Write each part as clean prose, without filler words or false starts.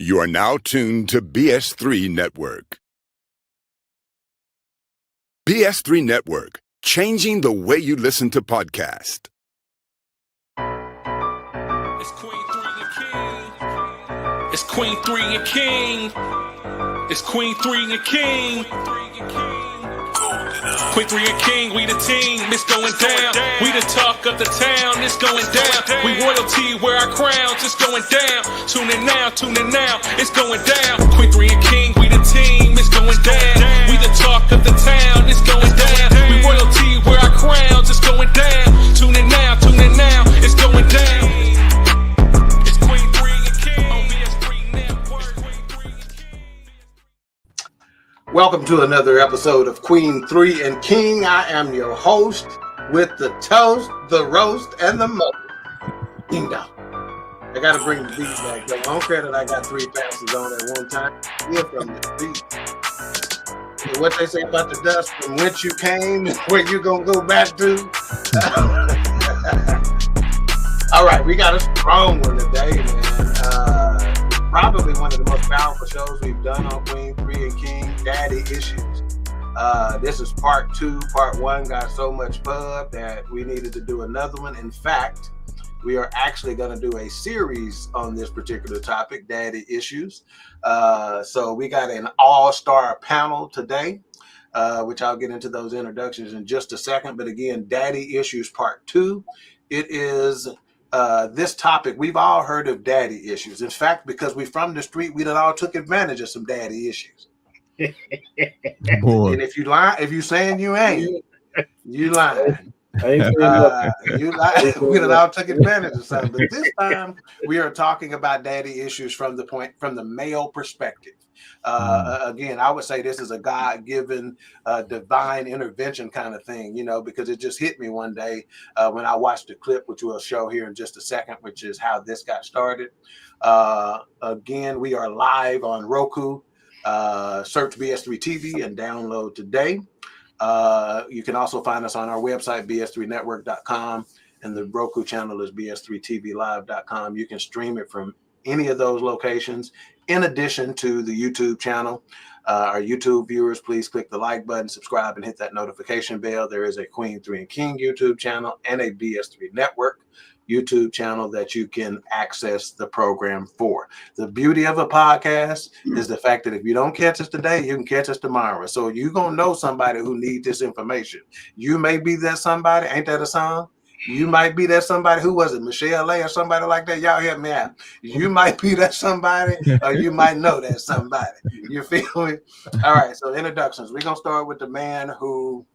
You are now tuned to BS3 Network. BS3 Network, changing the way you listen to podcasts. It's Queen3 King. It's Queen3 King. It's Queen3 King. Queen3 King, we the team, it's going down. We the talk of the town, it's going down. We royalty, wear our crowns, it's going down. Tune in now, it's going down. Queen3 King, we the team, it's going down. We the talk of the town, it's going down. We royalty, wear our crowns, it's going down. Tune in now, it's going down. It's Queen3 King on BS3 Network. Welcome to another episode of Queen3 and King. I am your host with the toast, the roast, and the most. King Dawk. I gotta bring the beat back. I don't care that I got three passes on at one time. Hear from the beat. What they say about the dust from whence you came and where you gonna go back to. All right, we got a strong one today, man. Probably one of the most powerful shows we've done on Queen3 and King, Daddy Issues. This is part 2. Part 1 got so much pub that we needed to do another one. In fact, we are actually going to do a series on this particular topic, Daddy Issues. So we got an all-star panel today, which I'll get into those introductions in just a second. But again, Daddy Issues Part 2. It is... this topic, we've all heard of daddy issues. In fact, because we from the street, we done all took advantage of some daddy issues. And if you lie, if you saying you ain't, you lying. You lie. We done all took advantage of something. But this time we are talking about daddy issues from the male perspective. Again, I would say this is a God-given divine intervention kind of thing, because it just hit me one day when I watched the clip, which we'll show here in just a second, which is how this got started. Again, we are live on Roku. Search BS3 TV and download today. You can also find us on our website, bs3network.com, and the Roku channel is bs3tvlive.com. You can stream it from any of those locations. In addition to the YouTube channel, our YouTube viewers, please click the like button, subscribe, and hit that notification bell. There is a Queen3 and King YouTube channel and a BS3 Network YouTube channel that you can access the program for. The beauty of a podcast is the fact that if you don't catch us today, you can catch us tomorrow. So you're going to know somebody who needs this information. You may be that somebody. Ain't that a song? You might be that somebody. Who was it? Michelle A or somebody like that? Y'all help me out. You might be that somebody, or you might know that somebody. You feel me? All right, so introductions. We're going to start with the man who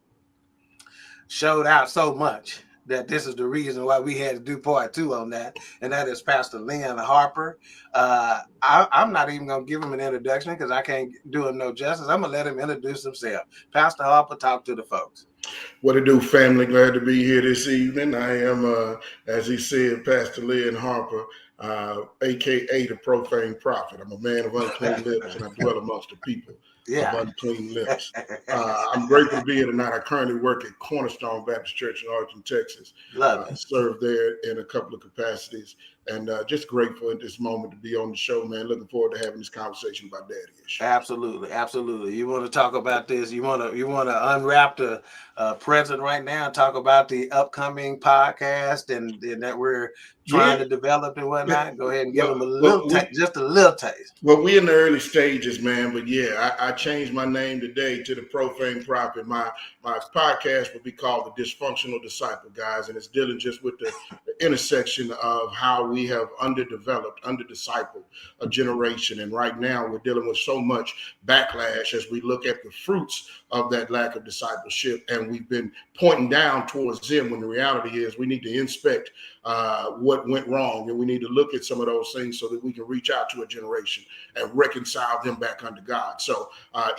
showed out so much that this is the reason why we had to do part 2 on that, and that is Pastor Lynn Harper. I'm not even going to give him an introduction because I can't do him no justice. I'm going to let him introduce himself. Pastor Harper, talk to the folks. What it do, family? Glad to be here this evening. I am, as he said, Pastor Lynn Harper, a.k.a. the Profane Prophet. I'm a man of unclean lips, and I dwell amongst the people of unclean lips. I'm grateful to be here tonight. I currently work at Cornerstone Baptist Church in Arlington, Texas. I serve there in a couple of capacities, and just grateful at this moment to be on the show, man. Looking forward to having this conversation about daddy issues. Absolutely. You want to talk about this? You want to unwrap the present right now and talk about the upcoming podcast and that we're trying to develop and whatnot? Go ahead and give them just a little taste. Well, we're in the early stages, man. But yeah, I changed my name today to the Profane Prophet. My podcast will be called The Dysfunctional Disciple, guys, and it's dealing just with the intersection of how we have under-discipled a generation. And right now we're dealing with so much backlash as we look at the fruits of that lack of discipleship. And we've been pointing down towards them when the reality is we need to inspect what went wrong. And we need to look at some of those things so that we can reach out to a generation and reconcile them back unto God. So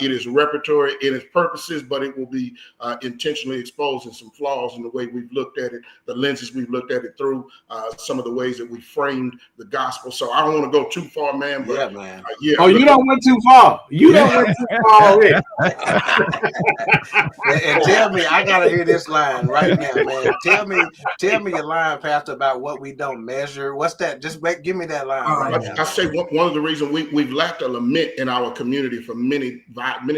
it is repertory in its purposes, but it will be intentionally exposing some flaws in the way we've looked at it, the lenses we've looked at it through. through some of the ways that we framed the gospel. So I don't want to go too far, man. But, yeah, man. Oh, you don't went too far. You don't went too far already. And tell me, I gotta hear this line right now, man. Tell me your line, Pastor, about what we don't measure. What's that? Just give me that line right now. I say one of the reasons we've lacked a lament in our community for many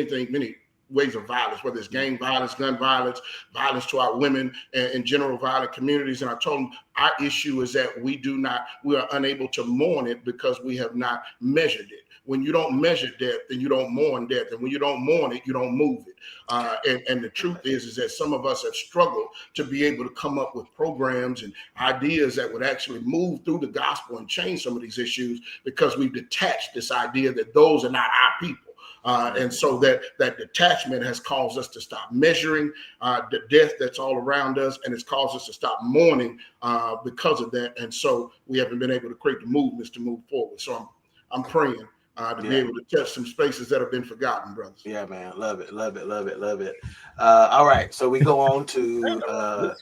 things, many ways of violence, whether it's gang violence, gun violence, violence to our women, and general violent communities. And I told them our issue is that we are unable to mourn it because we have not measured it. When you don't measure death, then you don't mourn death. And when you don't mourn it, you don't move it. And the truth is that some of us have struggled to be able to come up with programs and ideas that would actually move through the gospel and change some of these issues because we've detached this idea that those are not our people. And so that detachment has caused us to stop measuring the death that's all around us, and it's caused us to stop mourning because of that. And so we haven't been able to create the movements to move forward. So I'm praying to be able to touch some spaces that have been forgotten, brothers. Yeah, man. Love it. All right. So we go on to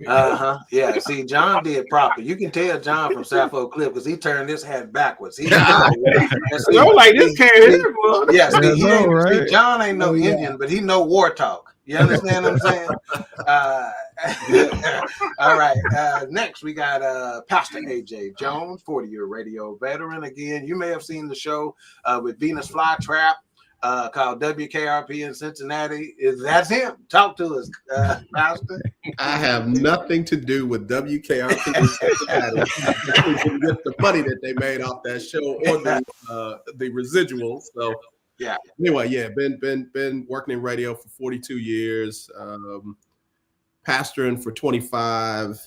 yeah. See, John did proper. You can tell John from Sappho Cliff because he turned his hat backwards. He don't like this can't. Yeah, see, John ain't no Indian, but he know war talk. You understand what I'm saying? All right. Next, we got Pastor AJ Jones, 40-year radio veteran. Again, you may have seen the show with Venus Flytrap called WKRP in Cincinnati. That's him. Talk to us, Pastor. I have nothing to do with WKRP in Cincinnati. Just the money that they made off that show or the residuals. So yeah. Anyway, yeah, been working in radio for 42 years, pastoring for 25.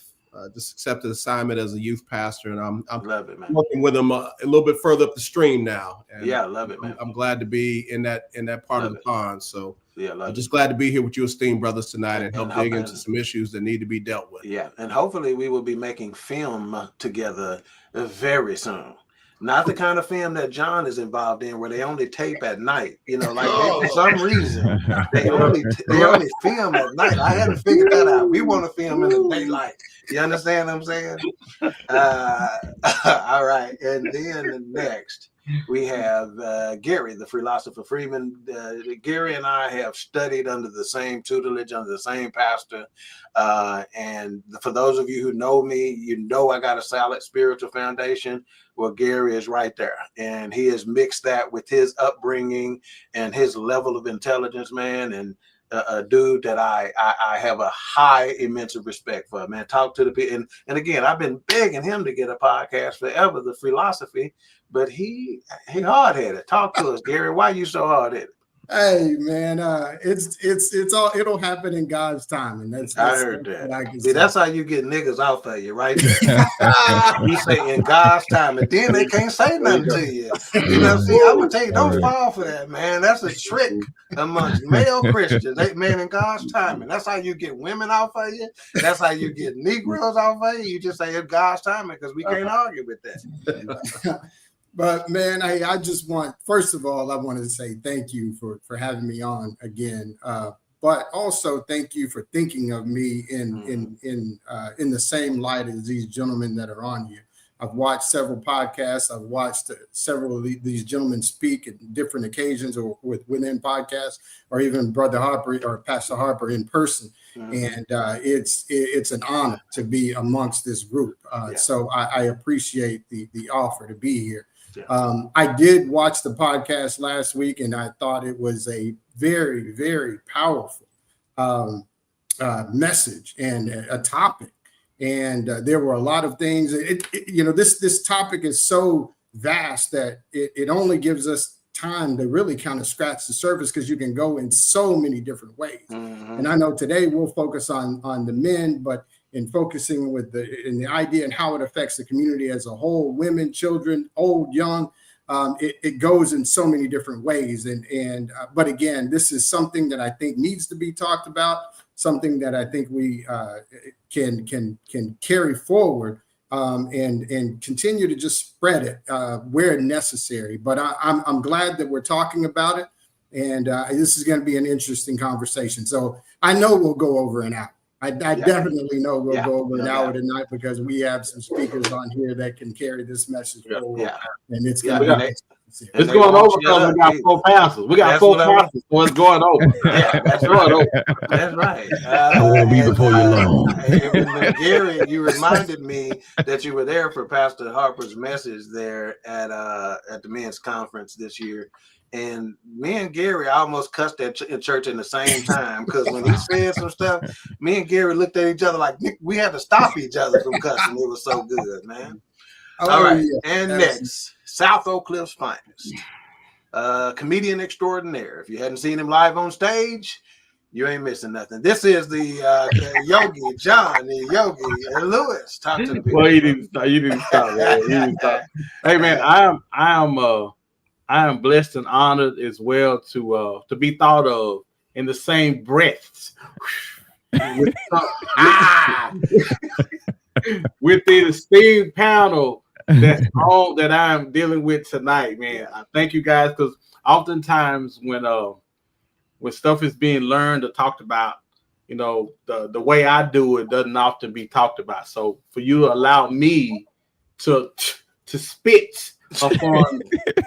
Just accepted assignment as a youth pastor, and I'm love it, man. Working with them a little bit further up the stream now. And yeah, love it, man. I'm glad to be in that part of the pond. So yeah, I'm just glad to be here with you esteemed brothers tonight and help dig into some issues that need to be dealt with. Yeah, and hopefully we will be making film together very soon. Not the kind of film that John is involved in, where they only tape at night. You know, like for some reason they only film at night. I hadn't figured that out. We want to film in the daylight. You understand what I'm saying? All right, and then next we have Gary, the Freelosopher Freeman. Gary and I have studied under the same tutelage, under the same pastor. And for those of you who know me, you know I got a solid spiritual foundation. Well, Gary is right there. And he has mixed that with his upbringing and his level of intelligence, man. And a dude that I have a high, immense respect for, man. Talk to the people. And again, I've been begging him to get a podcast forever, The Freelosophy, but he hard-headed. Talk to us, Gary. Why you so hard-headed? Hey, man, it's all, it'll happen in God's time. And that's I heard that. See, that's how you get niggas out of you, right there. You say in God's time, and then they can't say nothing to you. You know, see, I would tell you, don't fall for that, man. That's a trick amongst male Christians. Man, in God's time, and that's how you get women off of you. That's how you get Negroes off of you. You just say it's God's time because we can't argue with that. But man, I just want, first of all, I wanted to say thank you for having me on again. But also thank you for thinking of me in the same light as these gentlemen that are on here. I've watched several podcasts. I've watched several of these gentlemen speak at different occasions or within podcasts, or even Brother Harper or Pastor Harper in person. And it's an honor to be amongst this group. So I appreciate the offer to be here. I did watch the podcast last week, and I thought it was a very, very powerful message and a topic. And there were a lot of things. This topic is so vast that it only gives us time to really kind of scratch the surface, because you can go in so many different ways. And I know today we'll focus on the men, but in focusing in the idea and how it affects the community as a whole, women, children, old, young, it goes in so many different ways. But again, this is something that I think needs to be talked about, something that I think we can carry forward and continue to just spread it where necessary. But I'm glad that we're talking about it, and this is going to be an interesting conversation. So I know we'll go over an hour. I definitely know we'll go over an hour tonight because we have some speakers on here that can carry this message forward. And it's going to be it's going over because we got 4 pastors. We got 4 pastors, so it's going over. That's right. That's right. I won't be before you long. Gary, you reminded me that you were there for Pastor Harper's message there at the men's conference this year. And me and Gary almost cussed at church in the same time because when he said some stuff, me and Gary looked at each other like we had to stop each other from cussing. It was so good, man. All right. And next, South Oak Cliff's finest. Comedian extraordinaire. If you hadn't seen him live on stage, you ain't missing nothing. This is the Yogi, John, the Yogi, and Lewis. Talk to the people. Well, you didn't stop, man. You didn't stop. Hey, man, I am blessed and honored as well to be thought of in the same breath with the esteemed panel that's all that I'm dealing with tonight, man. I thank you guys because oftentimes when stuff is being learned or talked about, you know, the way I do it doesn't often be talked about. So for you to allow me to spit upon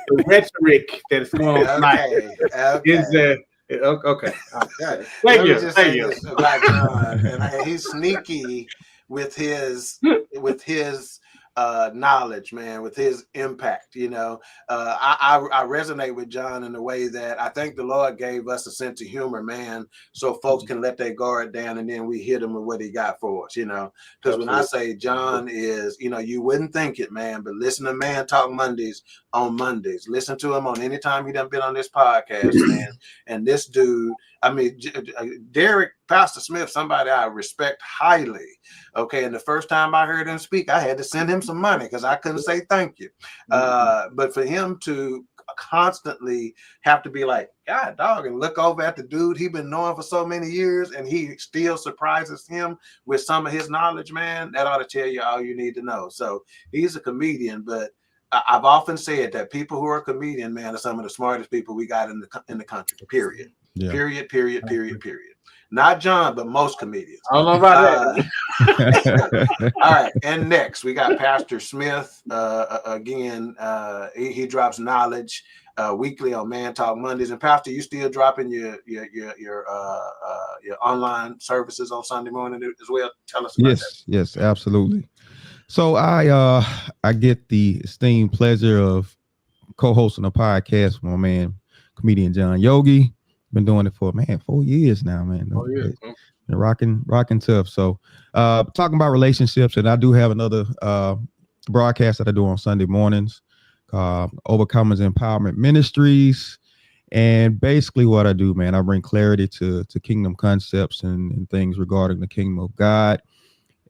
the rhetoric that is going on tonight is okay. Thank you. About John, and he's sneaky with his knowledge, man, with his impact. You know, I resonate with John in the way that I think the Lord gave us a sense of humor, man, so folks can let their guard down and then we hit him with what he got for us, you know. Because when I say John is, you know, you wouldn't think it, man, but listen to Man Talk Mondays on Mondays. Listen to him on any time he done been on this podcast, man. And this dude, I mean, Derrick, Pastor Smith, somebody I respect highly. Okay, and the first time I heard him speak, I had to send him some money because I couldn't say thank you. But for him to constantly have to be like, God, dog, and look over at the dude he been knowing for so many years, and he still surprises him with some of his knowledge, man, that ought to tell you all you need to know. So he's a comedian, but I've often said that people who are comedian, man, are some of the smartest people we got in the country, period. Yeah. Period. Not John, but most comedians. I don't know about that. All right, and next we got Pastor Smith. Again, he drops knowledge weekly on Man Talk Mondays. And Pastor, you still dropping your online services on Sunday morning as well? Tell us about that. Yes, absolutely. So I get the esteemed pleasure of co-hosting a podcast with my man, comedian John Yogi. Been doing it for 4 years now, man. 4 years. Been rocking tough. So talking about relationships, and I do have another broadcast that I do on Sunday mornings called Overcomers Empowerment Ministries. And basically what I do, man, I bring clarity to kingdom concepts and things regarding the kingdom of God,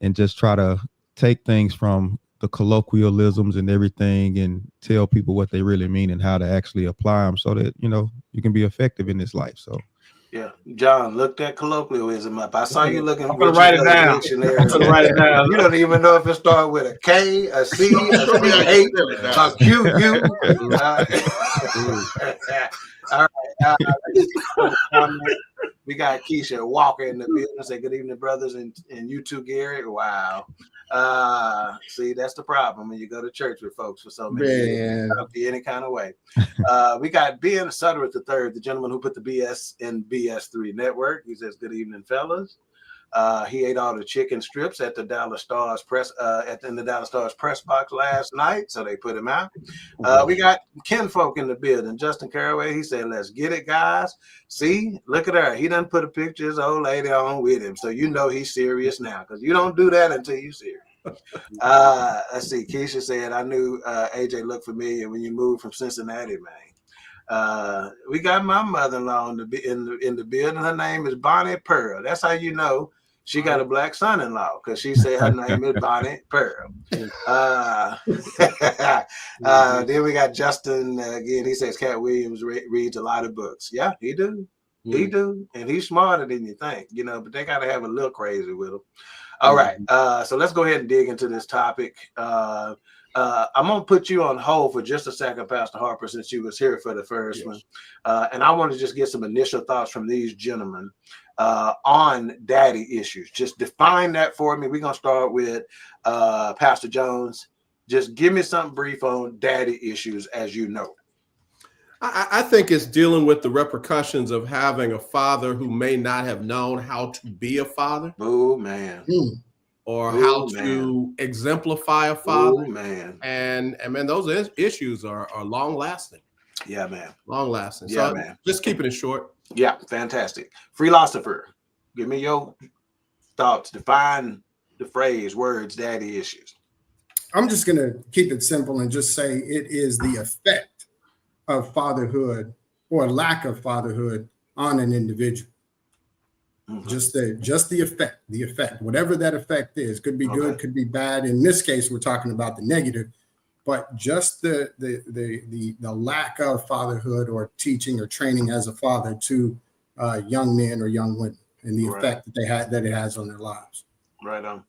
and just try to take things from the colloquialisms and everything and tell people what they really mean and how to actually apply them so that, you know, you can be effective in this life. So, yeah, John, look that colloquialism up. I saw you looking. I'm gonna write it down. I'm gonna write it down. You don't even know if it started with a K, a C, a H, a Q, U. All right. We got Keisha Walker in the building. Say good evening, brothers, and you too, Gary. Wow. See, that's the problem when you go to church with folks for so many years. Be any kind of way. We got Ben Sutter III, the gentleman who put the BS in BS3 Network. He says, good evening, fellas. He ate all the chicken strips at the Dallas Stars press in the Dallas Stars press box last night, so they put him out. We got kinfolk in the building. Justin Caraway, he said, let's get it, guys. See, look at her. He done put a picture of his old lady on with him, so you know he's serious now, because you don't do that until you're serious. Let's see. Keisha said, I knew AJ looked familiar when you moved from Cincinnati, man. We got my mother-in-law in the building. Her name is Bonnie Pearl. That's how you know she got a black son-in-law, because she said her name is Bonnie Pearl. Then we got Justin again. He says Cat Williams reads a lot of books. Yeah, he do. He do. And he's smarter than you think, you know, but they got to have a little crazy with him. All right. So let's go ahead and dig into this topic. I'm going to put you on hold for just a second, Pastor Harper, since you was here for the first one. And I want to just get some initial thoughts from these gentlemen. on daddy issues. Just define that for me. We're going to start with Pastor Jones. Just give me something brief on daddy issues as you know. I think it's dealing with the repercussions of having a father who may not have known how to be a father. Oh, man. Or how to exemplify a father. Oh, man. And man, those issues are long lasting. Yeah, man. Long lasting. Yeah, so man. Just keeping it short. Yeah, fantastic. Freelosopher, give me your thoughts. Define the phrase, words, daddy issues. I'm just going to keep it simple and just say it is the effect of fatherhood or lack of fatherhood on an individual. Just the effect, whatever that effect is, could be good, could be bad. In this case, we're talking about the negative, but just the lack of fatherhood or teaching or training as a father to young men or young women, and the effect that it has on their lives. Right on.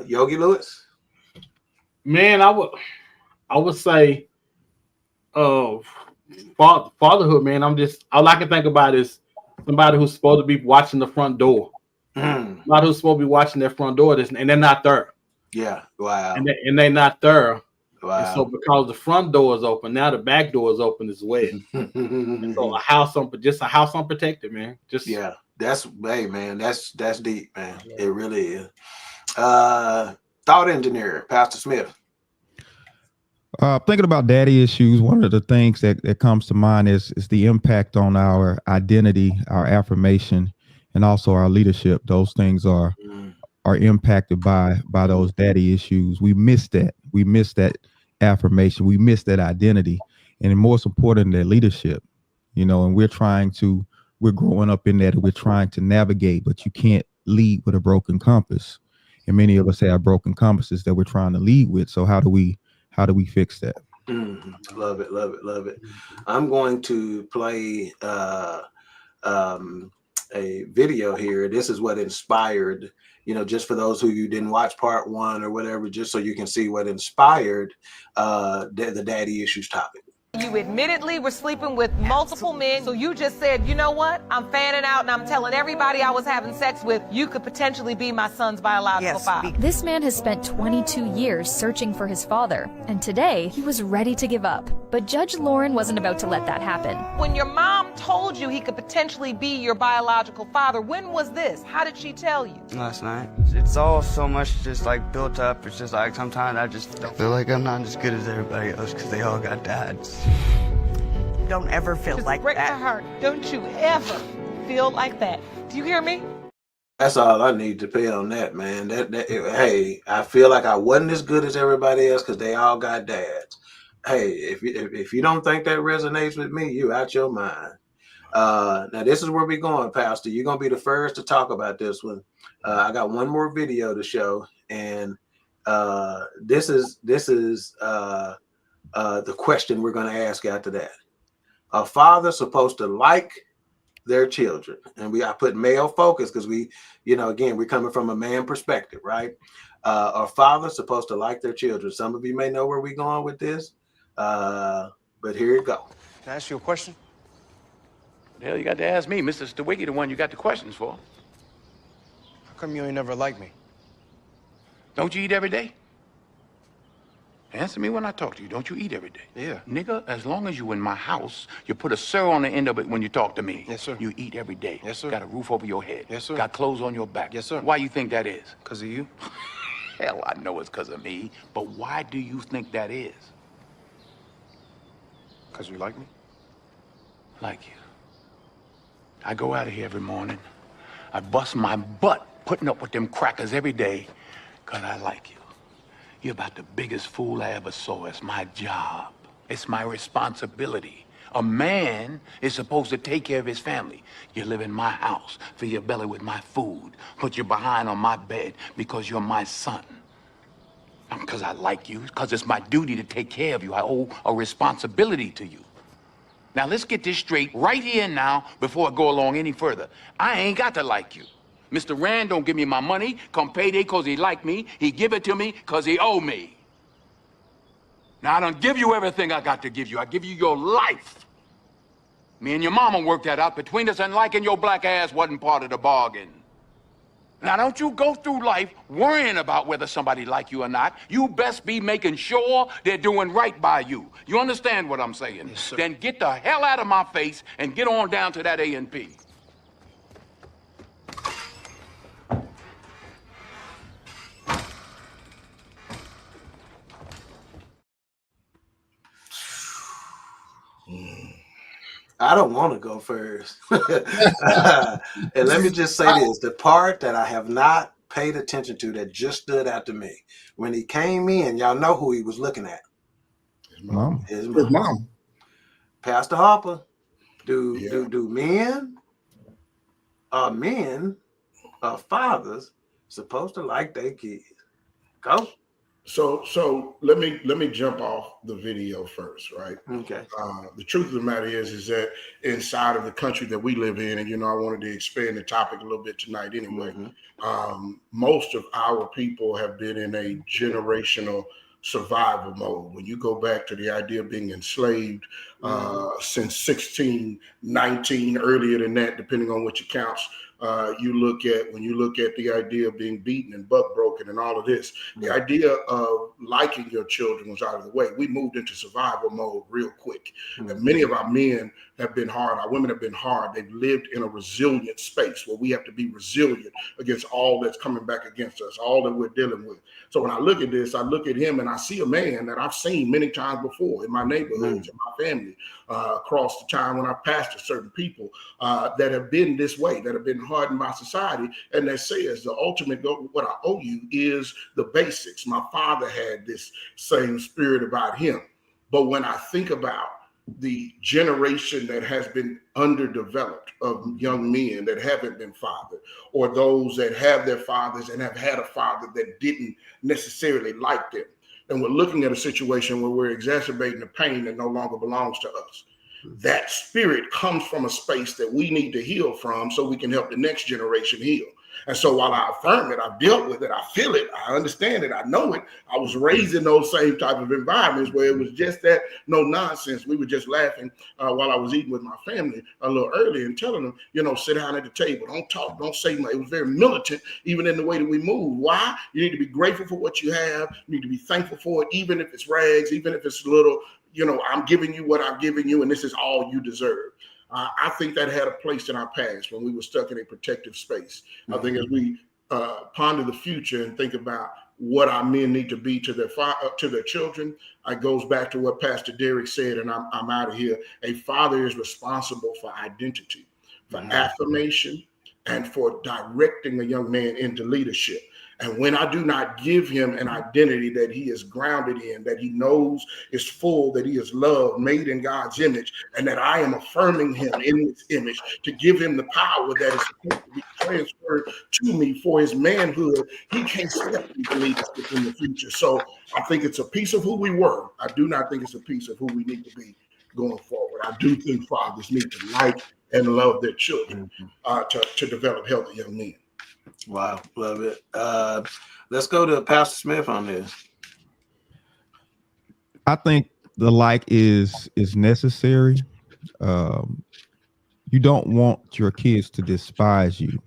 Yogi Lewis. Man, I would say fatherhood, man. All I can think about is somebody who's supposed to be watching the front door. Somebody who's supposed to be watching their front door, and they're not there. Yeah. Wow. And they're not there. Wow. And so because the front door is open, now the back door is open as well. So a house unprotected, man. That's deep, man. Yeah. It really is. Thought engineer, Pastor Smith. Thinking about daddy issues, one of the things that comes to mind is the impact on our identity, our affirmation, and also our leadership. Those things are impacted by those daddy issues. We miss that. We miss that affirmation. We miss that identity, and most important, that leadership. And we're growing up in that, and we're trying to navigate, but you can't lead with a broken compass. And many of us have broken compasses that we're trying to lead with. So how do we fix that? Love it, love it, love it. I'm going to play a video here. This is what inspired, just for those who you didn't watch part 1 or whatever, just so you can see what inspired the daddy issues topic. You admittedly were sleeping with multiple men, so you just said, you know what? I'm fanning out and I'm telling everybody I was having sex with, you could potentially be my son's biological father. This man has spent 22 years searching for his father, and today he was ready to give up. But Judge Lauren wasn't about to let that happen. When your mom told you he could potentially be your biological father, when was this? How did she tell you? Last night. It's all so much just like built up. It's just like sometimes I just don't feel like I'm not as good as everybody else because they all got dads. Don't ever feel just like break that. My heart. Don't you ever feel like that. Do you hear me? That's all I need to pay on that, man. Hey, I feel like I wasn't as good as everybody else because they all got dads. Hey, if you don't think that resonates with me, you out your mind. Now this is where we're going, Pastor. You're gonna be the first to talk about this one. I got one more video to show, and this is the question we're gonna ask after that. A father supposed to like their children, and I put male focus because again, we're coming from a man perspective, right? A father supposed to like their children. Some of you may know where we're going with this, but here it go. Can I ask you a question? The hell you got to ask me, Mr. Stewicki, the one you got the questions for. How come you ain't never liked me? Don't you eat every day? Answer me when I talk to you. Don't you eat every day? Yeah. Nigga, as long as you in my house, you put a sir on the end of it when you talk to me. Yes, sir. You eat every day. Yes, sir. Got a roof over your head. Yes, sir. Got clothes on your back. Yes, sir. Why you think that is? Because of you. Hell, I know it's because of me. But why do you think that is? Because you like me? Like you. I go out of here every morning. I bust my butt putting up with them crackers every day because I like you. You're about the biggest fool I ever saw. It's my job. It's my responsibility. A man is supposed to take care of his family. You live in my house, fill your belly with my food, put your behind on my bed because you're my son. Not because I like you, because it's my duty to take care of you. I owe a responsibility to you. Now let's get this straight right here and now before I go along any further. I ain't got to like you. Mr. Rand don't give me my money come payday because he like me. He give it to me because he owe me. Now, I don't give you everything I got to give you. I give you your life. Me and your mama worked that out between us, and liking your black ass wasn't part of the bargain. Now, don't you go through life worrying about whether somebody like you or not. You best be making sure they're doing right by you. You understand what I'm saying? Yes, sir. Then get the hell out of my face and get on down to that A&P. I don't want to go first. And let me just say this, the part that I have not paid attention to that just stood out to me. When he came in, y'all know who he was looking at. His mom. His His mom. Pastor Harper, do men fathers supposed to like their kids? Go. So let me jump off the video first, right? Okay. The truth of the matter is that inside of the country that we live in, and I wanted to expand the topic a little bit tonight anyway. Most of our people have been in a generational survival mode. When you go back to the idea of being enslaved since 1619, earlier than that, depending on which accounts you look at, when you look at the idea of being beaten and butt broken and all of this, the idea of liking your children was out of the way. We moved into survival mode real quick. And many of our men have been hard. Our women have been hard. They've lived in a resilient space where we have to be resilient against all that's coming back against us, all that we're dealing with. So when I look at this, I look at him and I see a man that I've seen many times before in my neighborhoods, in my family, across the time when I've pastored certain people that have been this way, that have been hardened by society, and that says the ultimate goal, what I owe you is the basics. My father had this same spirit about him. But when I think about the generation that has been underdeveloped of young men that haven't been fathered, or those that have their fathers and have had a father that didn't necessarily like them, and we're looking at a situation where we're exacerbating the pain that no longer belongs to us. That spirit comes from a space that we need to heal from so we can help the next generation heal. And so while I affirm it, I've dealt with it, I feel it, I understand it, I know it. I was raised in those same type of environments where it was just that no nonsense. We were just laughing while I was eating with my family a little earlier and telling them, sit down at the table, don't talk, don't say much. It was very militant, even in the way that we move. Why? You need to be grateful for what you have. You need to be thankful for it, even if it's rags, even if it's little. I'm giving you what I'm giving you, and this is all you deserve. I think that had a place in our past when we were stuck in a protective space. I think as we ponder the future and think about what our men need to be to their children, it goes back to what Pastor Derrick said, and I'm out of here. A father is responsible for identity, for affirmation, and for directing a young man into leadership. And when I do not give him an identity that he is grounded in, that he knows is full, that he is loved, made in God's image, and that I am affirming him in this image to give him the power that is supposed to be transferred to me for his manhood, he can't step into leadership in the future. So I think it's a piece of who we were. I do not think it's a piece of who we need to be going forward. I do think fathers need to like and love their children to develop healthy young men. Wow, love it. Let's go to Pastor Smith on this. I think the like is necessary. You don't want your kids to despise you.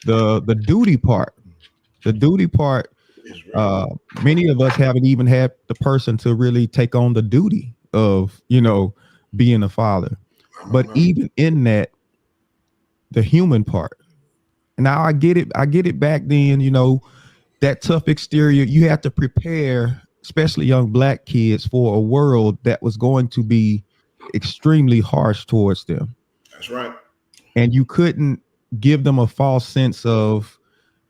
The duty part, many of us haven't even had the person to really take on the duty of, being a father. But even in that, the human part. Now I get it back then, that tough exterior, you have to prepare, especially young black kids, for a world that was going to be extremely harsh towards them. That's right. And you couldn't give them a false sense of,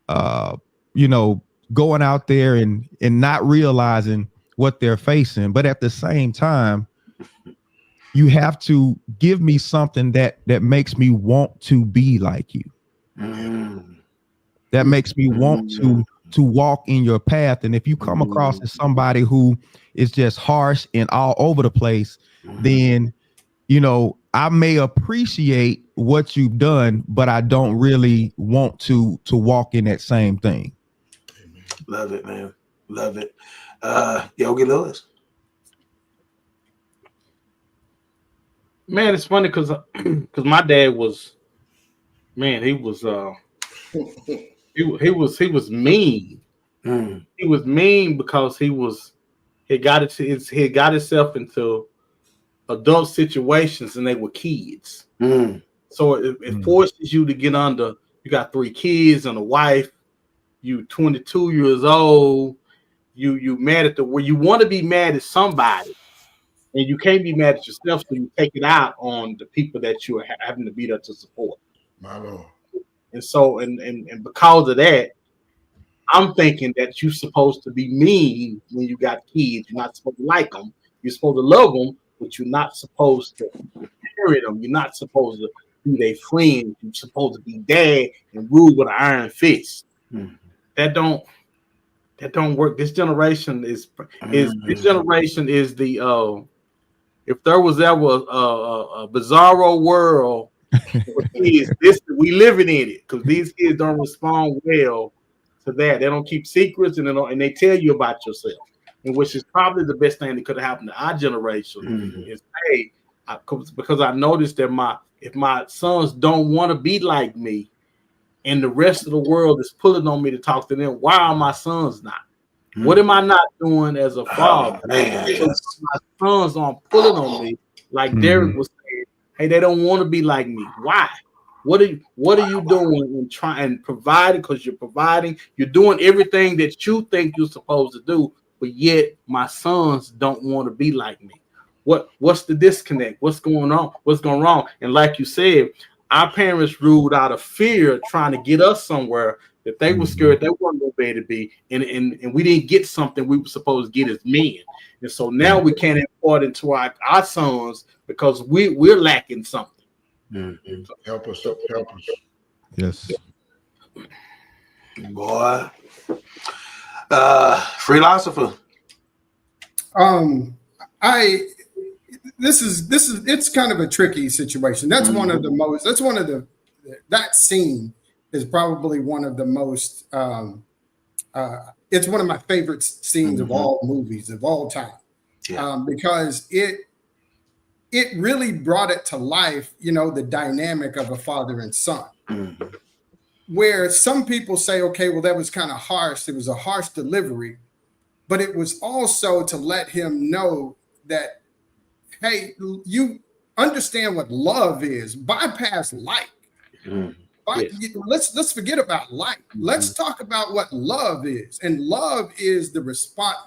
going out there and not realizing what they're facing. But at the same time, you have to give me something that makes me want to be like you. That makes me want to walk in your path. And if you come across as somebody who is just harsh and all over the place, then, I may appreciate what you've done, but I don't really want to walk in that same thing. Love it, man. Love it. Yogi Lewis. Man, it's funny because my dad was, man, he was he was mean. He was mean because he got himself into adult situations and they were kids. So it forces you to get under. You got 3 kids and a wife. You 22 years old. You mad at where you want to be mad at somebody, and you can't be mad at yourself, so you take it out on the people that you are having to be there to support. My Lord. And so and because of that, I'm thinking that you're supposed to be mean when you got kids. You're not supposed to like them. You're supposed to love them, but you're not supposed to parent them. You're not supposed to be their friend. You're supposed to be dad and rule with an iron fist. That don't work. This generation is the if there was ever a bizarro world for kids, we living in it, because these kids don't respond well to that. They don't keep secrets, and they tell you about yourself, and which is probably the best thing that could have happened to our generation. Is hey, because I noticed that if my sons don't want to be like me, and the rest of the world is pulling on me to talk to them, why are my sons not? What am I not doing as a father? My sons aren't pulling on me, like Derrick was saying. Hey, they don't want to be like me. Why? What are you doing and trying and providing? Because you're providing, you're doing everything that you think you're supposed to do, but yet my sons don't want to be like me. What's the disconnect? What's going on? What's going wrong? And like you said, our parents ruled out of fear, trying to get us somewhere that they were scared they weren't going to be able to be, and we didn't get something we were supposed to get as men. And so now we can't import into our sons because we're lacking something. So help us. Yes. Boy. Freelosopher. This is it's kind of a tricky situation. That's that scene is probably one of the most it's one of my favorite scenes of all movies of all time. Because it really brought it to life, the dynamic of a father and son. Where some people say, okay, well, that was kind of harsh. It was a harsh delivery, but it was also to let him know that, hey, you understand what love is. Bypass like. Let's forget about like. Let's talk about what love is. And love is the response.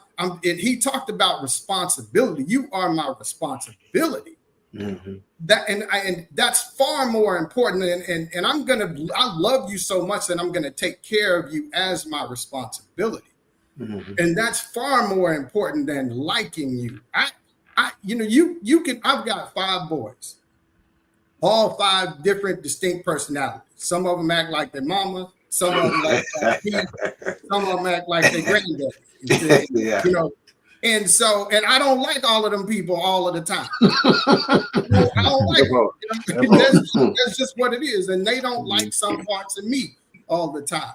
He talked about responsibility. You are my responsibility. That and that's far more important. And I love you so much that I'm gonna take care of you as my responsibility. And that's far more important than liking you. I've got 5 boys, all 5 different distinct personalities. Some of them act like their mama, some of them act like me, some of them act like their granddaddy. And I don't like all of them people all of the time. I don't like them. That's just what it is. And they don't like some parts of me all the time.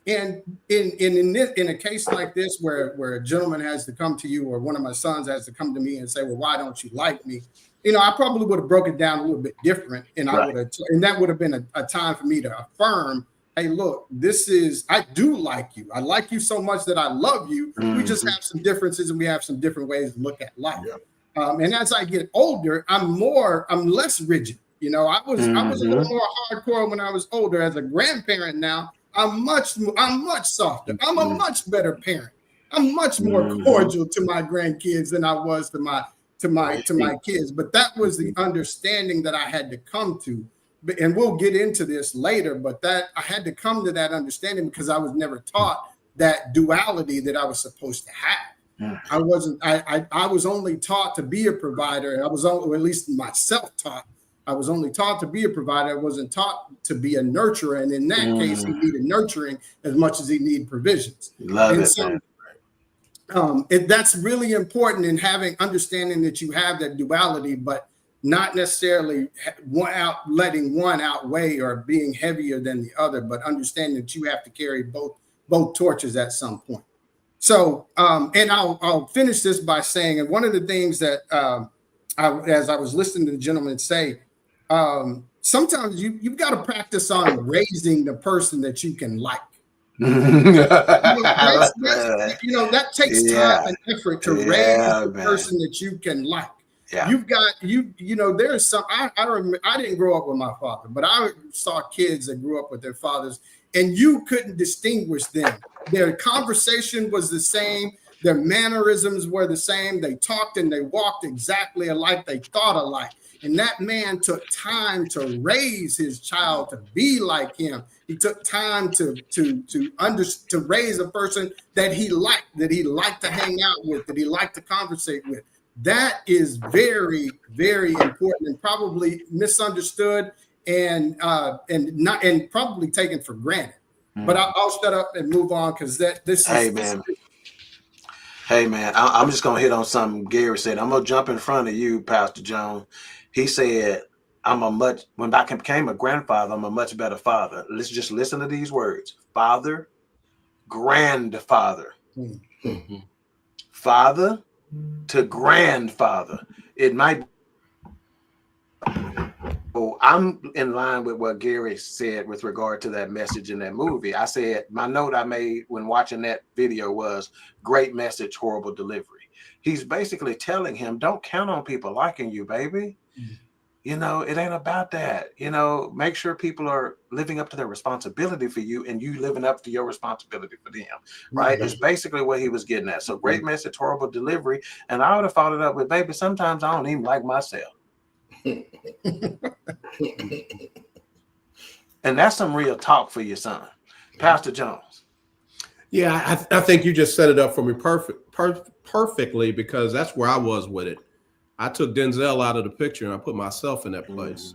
And in a case like this, where a gentleman has to come to you, or one of my sons has to come to me and say, well, why don't you like me? I probably would have broken it down a little bit different. And that would have been a time for me to affirm, hey, look, I do like you. I like you so much that I love you. We just have some differences and we have some different ways to look at life. And as I get older, I'm less rigid. I was a little more hardcore when I was older. As a grandparent now, I'm much softer. I'm a much better parent. I'm much more cordial to my grandkids than I was to my kids. But that was the understanding that I had to come to. And we'll get into this later, but that I had to come to that understanding because I was never taught that duality that I was supposed to have. I was only taught to be a provider. Or at least myself taught. I was only taught to be a provider. I wasn't taught to be a nurturer. And in that case, he needed nurturing as much as he needed provisions. That's really important in understanding that you have that duality, but not necessarily letting one outweigh or being heavier than the other, but understanding that you have to carry both torches at some point. So, and I'll finish this by saying, and one of the things that as I was listening to the gentleman say, sometimes you've got to practice on raising the person that you can like. That takes time and effort to raise the person that you can like. Yeah. You've got there's some I remember. I didn't grow up with my father, but I saw kids that grew up with their fathers, and you couldn't distinguish them. Their conversation was the same, their mannerisms were the same, they talked and they walked exactly alike, they thought alike. And that man took time to raise his child to be like him. He took time to raise a person that he liked to hang out with, that he liked to conversate with. That is very, very important and probably misunderstood and probably taken for granted. But I'll shut up and move on because Hey man, I'm just gonna hit on something Gary said. I'm gonna jump in front of you, Pastor Jones. He said, when I became a grandfather, I'm a much better father. Let's just listen to these words: father, grandfather, father to grandfather. It might. Oh, I'm in line with what Gary said with regard to that message in that movie. I said my note I made when watching that video was great message, horrible delivery. He's basically telling him, don't count on people liking you, baby. It ain't about that. Make sure people are living up to their responsibility for you and you living up to your responsibility for them, right? It's basically what he was getting at. So great message, horrible delivery. And I would have followed up with, baby, sometimes I don't even like myself. And that's some real talk for your son. Pastor Jones. Yeah, I think you just set it up for me perfectly because that's where I was with it. I took Denzel out of the picture and I put myself in that place.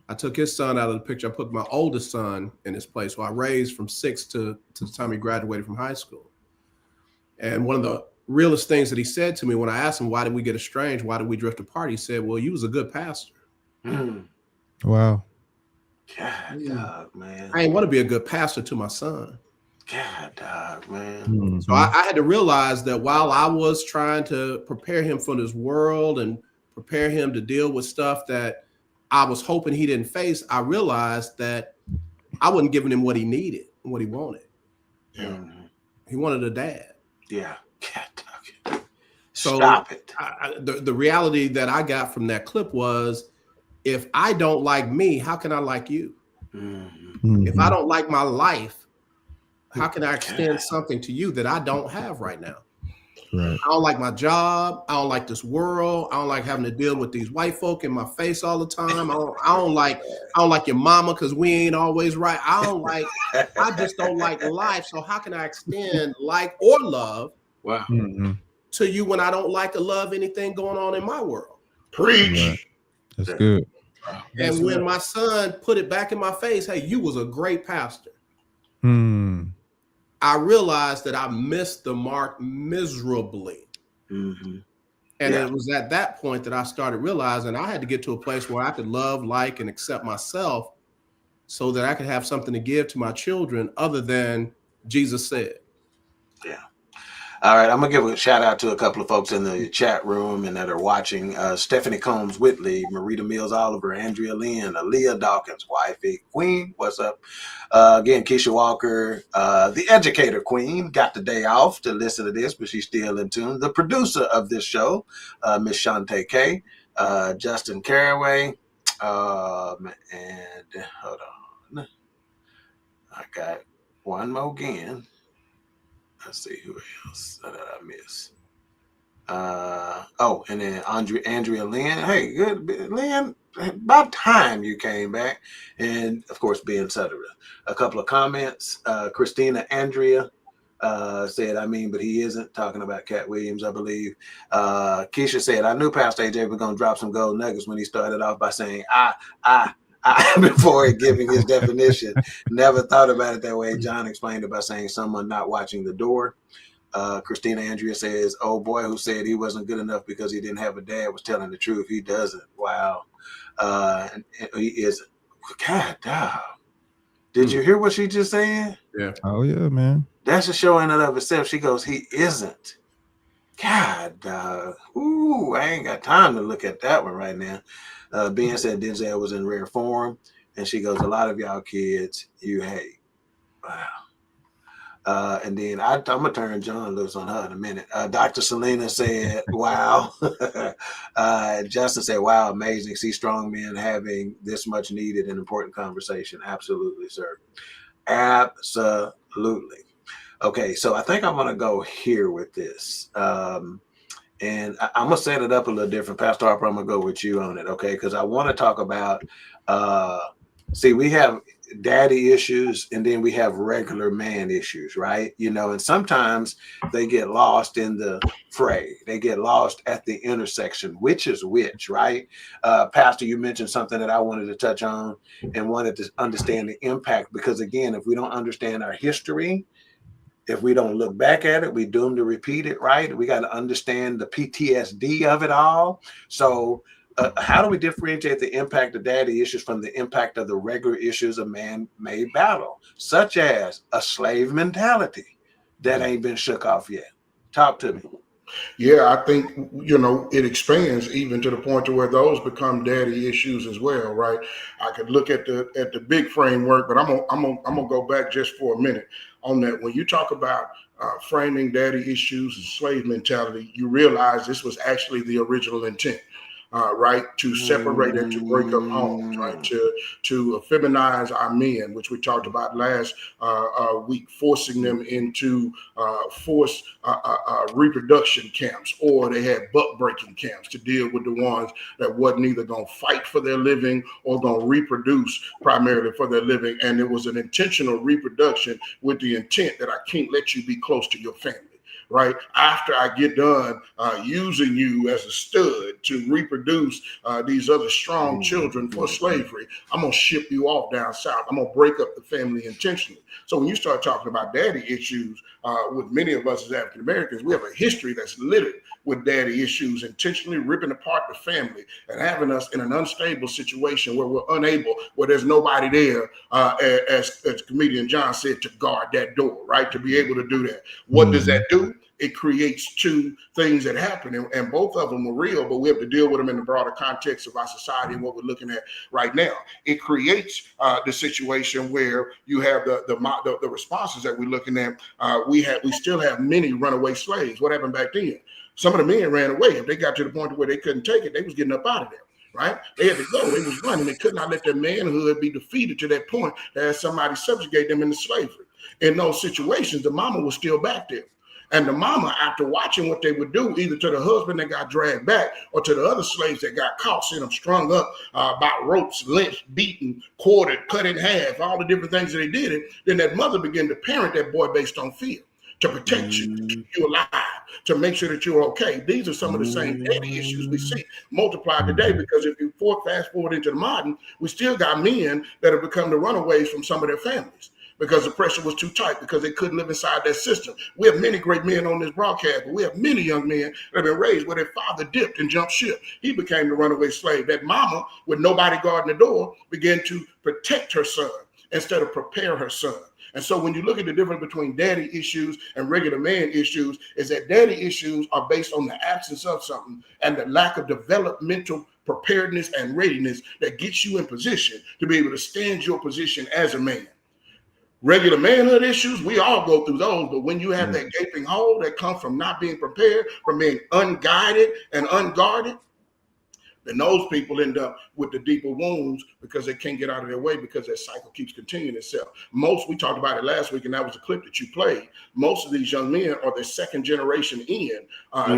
I took his son out of the picture. I put my oldest son in his place. So I raised from 6 to the time he graduated from high school. And one of the realest things that he said to me when I asked him, why did we get estranged? Why did we drift apart? He said, well, you was a good pastor. Wow. God, dog, man. I ain't want to be a good pastor to my son. God, dog, man. So I had to realize that while I was trying to prepare him for this world and prepare him to deal with stuff that I was hoping he didn't face, I realized that I wasn't giving him what he needed and what he wanted. Yeah. He wanted a dad. Yeah. God, dog. So stop it. The reality that I got from that clip was, if I don't like me, how can I like you? If I don't like my life, how can I extend something to you that I don't have right now? Right. I don't like my job. I don't like this world. I don't like having to deal with these white folk in my face all the time. I don't like your mama because we ain't always right. I just don't like life. So how can I extend like or love to you when I don't like or love anything going on in my world? Preach. Right. That's good. And when my son put it back in my face, hey, you was a great pastor. I realized that I missed the mark miserably. And it was at that point that I started realizing I had to get to a place where I could love, like, and accept myself so that I could have something to give to my children other than Jesus said. Yeah. All right, I'm going to give a shout out to a couple of folks in the chat room and that are watching. Stephanie Combs Whitley, Marita Mills Oliver, Andrea Lynn, Aaliyah Dawkins, wifey, Queen, what's up? Again, Keisha Walker, the educator Queen, got the day off to listen to this, but she's still in tune. The producer of this show, Miss Shantae K, Justin Caraway, and hold on. I got one more again. Let's see who else did I miss. And then Andrea Lynn. Hey, good Lynn. About time you came back, and of course, Ben Sutter. A couple of comments. Christina Andrea said, but he isn't, talking about Cat Williams, I believe. Keisha said, I knew Pastor AJ was going to drop some gold nuggets when he started off by saying, I before giving his definition. Never thought about it that way. John explained it by saying someone not watching the door. Christina Andrea says, oh boy, who said he wasn't good enough because he didn't have a dad was telling the truth. He doesn't. Wow. And he isn't. God, dog. Did you hear what she just said? Yeah. Oh yeah, man. That's a show in and of itself. She goes, he isn't. God, ooh, I ain't got time to look at that one right now. Ben said Denzel was in rare form, and she goes, a lot of y'all kids you hate. Wow. And then I'm gonna turn John loose on her in a minute. Dr. Selena said, "Wow." Justin said, "Wow, amazing. See strong men having this much needed and important conversation. Absolutely, sir. Absolutely." Okay, so I think I'm gonna go here with this. And I'm gonna set it up a little different. Pastor Harper, I'm gonna go with you on it, okay? Because I want to talk about see, we have daddy issues and then we have regular man issues, right? You know, and sometimes they get lost in the fray, they get lost at the intersection, which is which, right? Pastor, you mentioned something that I wanted to touch on and wanted to understand the impact, because again, if we don't understand our history, if we don't look back at it, we're doomed to repeat it, right? We got to understand the PTSD of it all. So how do we differentiate the impact of daddy issues from the impact of the regular issues of man-made battle, such as a slave mentality that ain't been shook off yet? Talk to me. Yeah, I think, you know, it expands even to the point to where those become daddy issues as well, right? I could look at the big framework, but I'm gonna go back just for a minute on that. When you talk about framing daddy issues and slave mentality, you realize this was actually the original intent. Right, to separate and to break up homes, right, to feminize our men, which we talked about last week, forcing them into forced reproduction camps, or they had buck breaking camps to deal with the ones that wasn't either going to fight for their living or going to reproduce primarily for their living. And it was an intentional reproduction with the intent that I can't let you be close to your family. Right after I get done using you as a stud to reproduce these other strong children for slavery, I'm gonna ship you off down south. I'm gonna break up the family intentionally. So when you start talking about daddy issues with many of us as African Americans, we have a history that's littered with daddy issues, intentionally ripping apart the family and having us in an unstable situation where we're unable, where there's nobody there, as comedian John said, to guard that door, right? To be able to do that. What does that do? It creates two things that happen, and both of them are real, but we have to deal with them in the broader context of our society and what we're looking at right now. It creates the situation where you have the responses that we're looking at. We still have many runaway slaves. What happened back then? Some of the men ran away. If they got to the point where they couldn't take it, they was getting up out of there. Right? They had to go. They was running. They could not let their manhood be defeated to that point that somebody subjugate them into slavery. In those situations, the mama was still back there. And the mama, after watching what they would do, either to the husband that got dragged back or to the other slaves that got caught, seeing them strung up by ropes, lynched, beaten, quartered, cut in half, all the different things that they did it, then that mother began to parent that boy based on fear, to protect you, to keep you alive, to make sure that you're okay. These are some of the same daddy issues we see multiplied today, because if you fast forward into the modern, we still got men that have become the runaways from some of their families, because the pressure was too tight, because they couldn't live inside that system. We have many great men on this broadcast, but we have many young men that have been raised where their father dipped and jumped ship. He became the runaway slave. That mama, with nobody guarding the door, began to protect her son instead of prepare her son. And so when you look at the difference between daddy issues and regular man issues, is that daddy issues are based on the absence of something and the lack of developmental preparedness and readiness that gets you in position to be able to stand your position as a man. Regular manhood issues, we all go through those, but when you have that gaping hole that comes from not being prepared, from being unguided and unguarded, then those people end up with the deeper wounds because they can't get out of their way, because that cycle keeps continuing itself. We talked about it last week, and that was a clip that you played. Most of these young men are the second generation in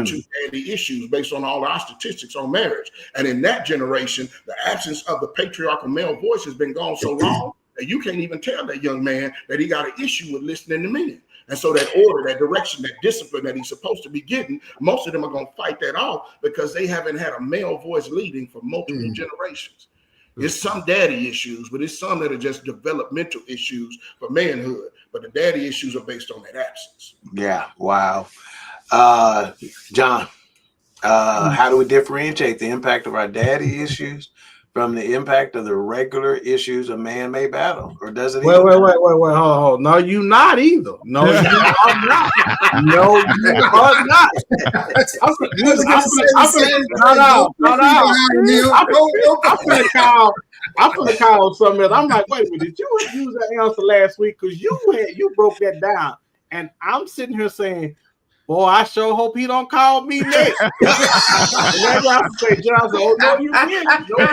to daddy issues based on all our statistics on marriage. And in that generation, the absence of the patriarchal male voice has been gone so long that you can't even tell that young man that he got an issue with listening to men. And so that order, that direction, that discipline that he's supposed to be getting, most of them are going to fight that off because they haven't had a male voice leading for multiple generations. It's some daddy issues, but it's some that are just developmental issues for manhood. But the daddy issues are based on that absence. Yeah. Wow. John, how do we differentiate the impact of our daddy issues from the impact of the regular issues a man may battle, or does it? Wait, hold. No, you not either. No, you are not. No, you are not. I'm gonna call something else. I'm like, wait a minute, did you use that answer last week? Because you broke that down, and I'm sitting here saying, boy, I sure hope he don't call me next. And that's why I say, John, oh, no, you didn't. No,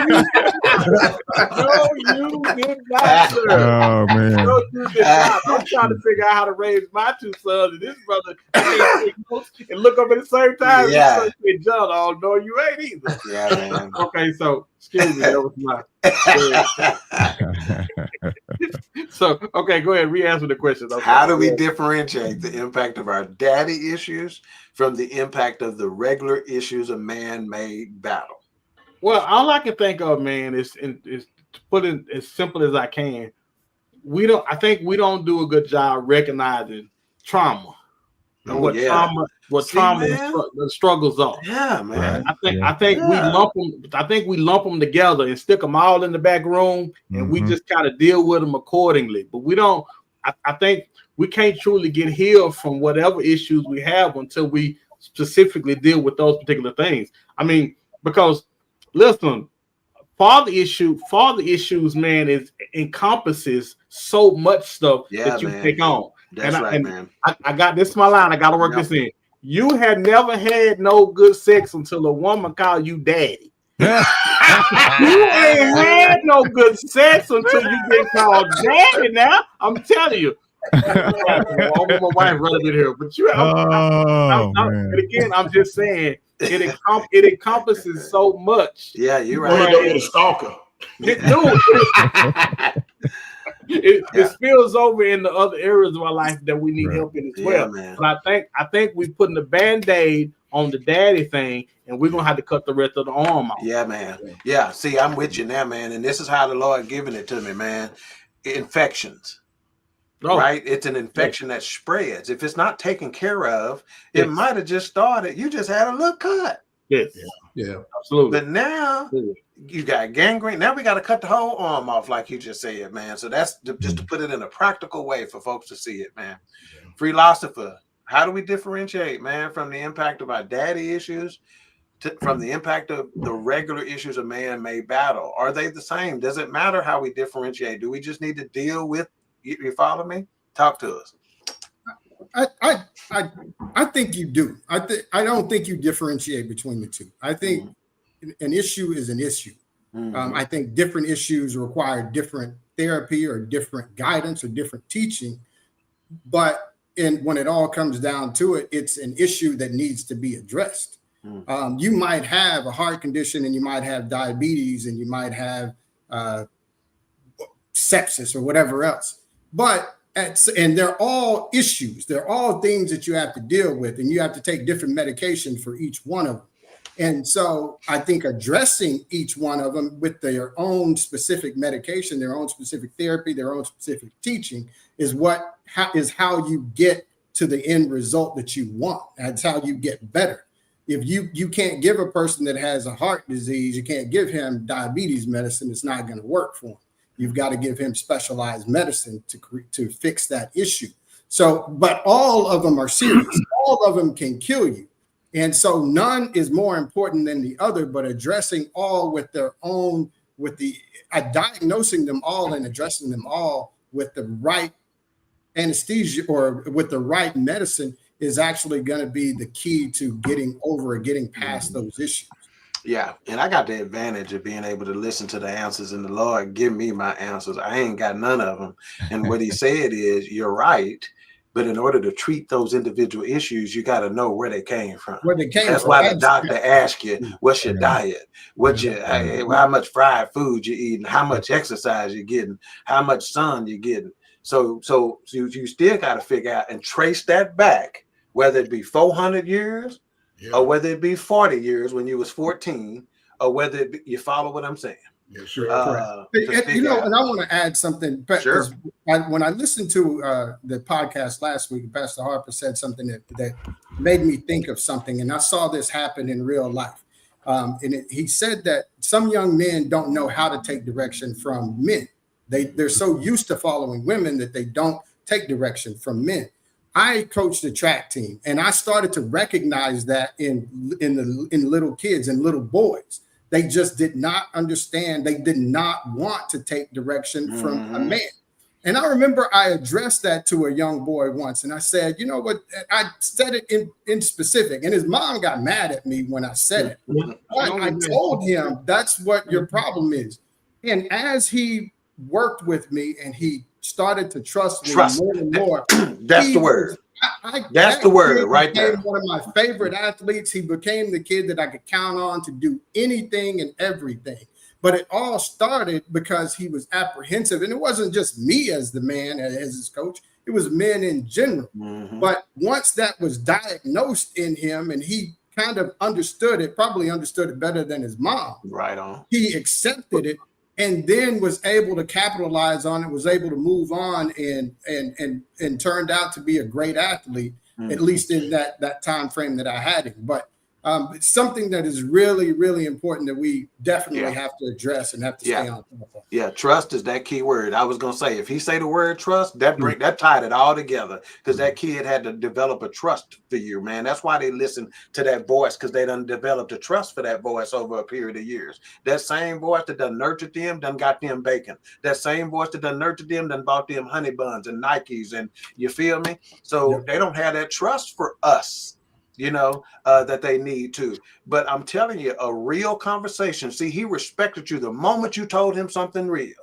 you did not, sir. Oh, man. No, you did not. I'm trying to figure out how to raise my two sons, and this brother and look up at the same time. Yeah. And say, John, oh, no, you ain't either. Yeah, man. Okay, so, excuse me, that was my... So, okay, go ahead, re-answer the question. Okay. How do we differentiate the impact of our daddy issues from the impact of the regular issues a man may battle? Well, all I can think of, man, is to put it as simple as I can. I think we don't do a good job recognizing trauma. What trauma the struggles are. Yeah, man. I think we lump them together and stick them all in the back room, and we just kind of deal with them accordingly. But we don't. I think we can't truly get healed from whatever issues we have until we specifically deal with those particular things. I mean, because listen, father issues, man, encompasses so much stuff that you take on. That's right, man. I got this. My line. I got to work this in. You had never had no good sex until a woman called you daddy. You ain't had no good sex until you get called daddy. Now I'm telling you. My wife running in here, but and again, I'm just saying it encompasses so much. Yeah, you're right. A stalker. It spills over in the other areas of our life that we need help in as well. Man. But I think we're putting the band-aid on the daddy thing, and we're gonna have to cut the rest of the arm off. Yeah, man. Yeah, see, I'm with you now, man. And this is how the Lord giving it to me, man. Infections. Right? It's an infection that spreads. If it's not taken care of, it might have just started. You just had a little cut. Yes. Yeah. Absolutely. But now you got gangrene. Now we got to cut the whole arm off, like you just said, man. So that's just to put it in a practical way for folks to see it, man. Freelosopher, how do we differentiate, man, from the impact of our daddy issues from the impact of the regular issues a man may battle? Are they the same? Does it matter how we differentiate? Do we just need to deal with? You follow me? Talk to us. I think you do. I don't think you differentiate between the two. I think an issue is an issue. I think different issues require different therapy or different guidance or different teaching. But when it all comes down to it, it's an issue that needs to be addressed. You might have a heart condition, and you might have diabetes, and you might have sepsis or whatever else. And they're all issues. They're all things that you have to deal with, and you have to take different medication for each one of them. And so I think addressing each one of them with their own specific medication, their own specific therapy, their own specific teaching is how you get to the end result that you want. That's how you get better. If you can't give a person that has a heart disease, you can't give him diabetes medicine, it's not going to work for him. You've got to give him specialized medicine to fix that issue. So, but all of them are serious. All of them can kill you. And so none is more important than the other, but addressing all with their own, diagnosing them all and addressing them all with the right anesthesia or with the right medicine is actually going to be the key to getting past those issues. Yeah, and I got the advantage of being able to listen to the answers, and the Lord give me my answers. I ain't got none of them. And what he said is, you're right, but in order to treat those individual issues, you got to know where they came from. That's why the doctor asks you, what's your diet? How much fried food you eating? How much exercise you getting? How much sun you getting? So you still got to figure out and trace that back, whether it be 400 years, or whether it be 40 years when you was 14, or whether it be, you follow what I'm saying. Yeah, sure. And I want to add something. Sure. When I listened to the podcast last week, Pastor Harper said something that made me think of something, and I saw this happen in real life. He said that some young men don't know how to take direction from men. They're so used to following women that they don't take direction from men. I coached a track team, and I started to recognize that in little kids and little boys. They just did not understand. They did not want to take direction from a man. And I remember I addressed that to a young boy once, and I said, you know what? I said it in specific, and his mom got mad at me when I said it. I told him that's what your problem is. And as he worked with me and he started to trust me more and more, that's the word. That's the word right there. One of my favorite athletes. He became the kid that I could count on to do anything and everything. But it all started because he was apprehensive. And it wasn't just me as the man, as his coach. It was men in general. But once that was diagnosed in him and he kind of understood it, probably understood it better than his mom. Right on. He accepted it and then was able to capitalize on it, was able to move on and turned out to be a great athlete, at least in that time frame that I had him. But it's something that is really, really important that we definitely have to address and have to stay on top of. Yeah, trust is that key word. I was gonna say, if he say the word trust, that tied it all together, because that kid had to develop a trust for you, man. That's why they listen to that voice, because they done developed a trust for that voice over a period of years. That same voice that done nurtured them, done got them bacon. That same voice that done nurtured them, done bought them honey buns and Nikes, and you feel me? So they don't have that trust for us, that they need to. But I'm telling you, a real conversation. See, he respected you the moment you told him something real.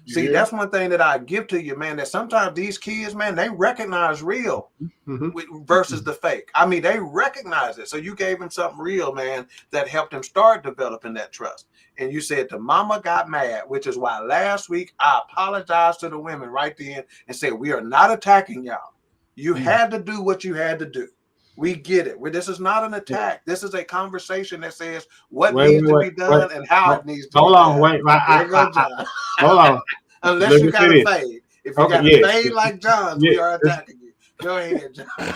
See, that's one thing that I give to you, man, that sometimes these kids, man, they recognize real versus the fake. I mean, they recognize it. So you gave him something real, man, that helped him start developing that trust. And you said the mama got mad, which is why last week I apologized to the women right then and said, we are not attacking y'all. You had to do what you had to do. We get it. This is not an attack. This is a conversation that says what needs to be done and how it needs to be done. Hold on. Unless you got to fade. If you got to fade like John, we are attacking you. Go ahead, John.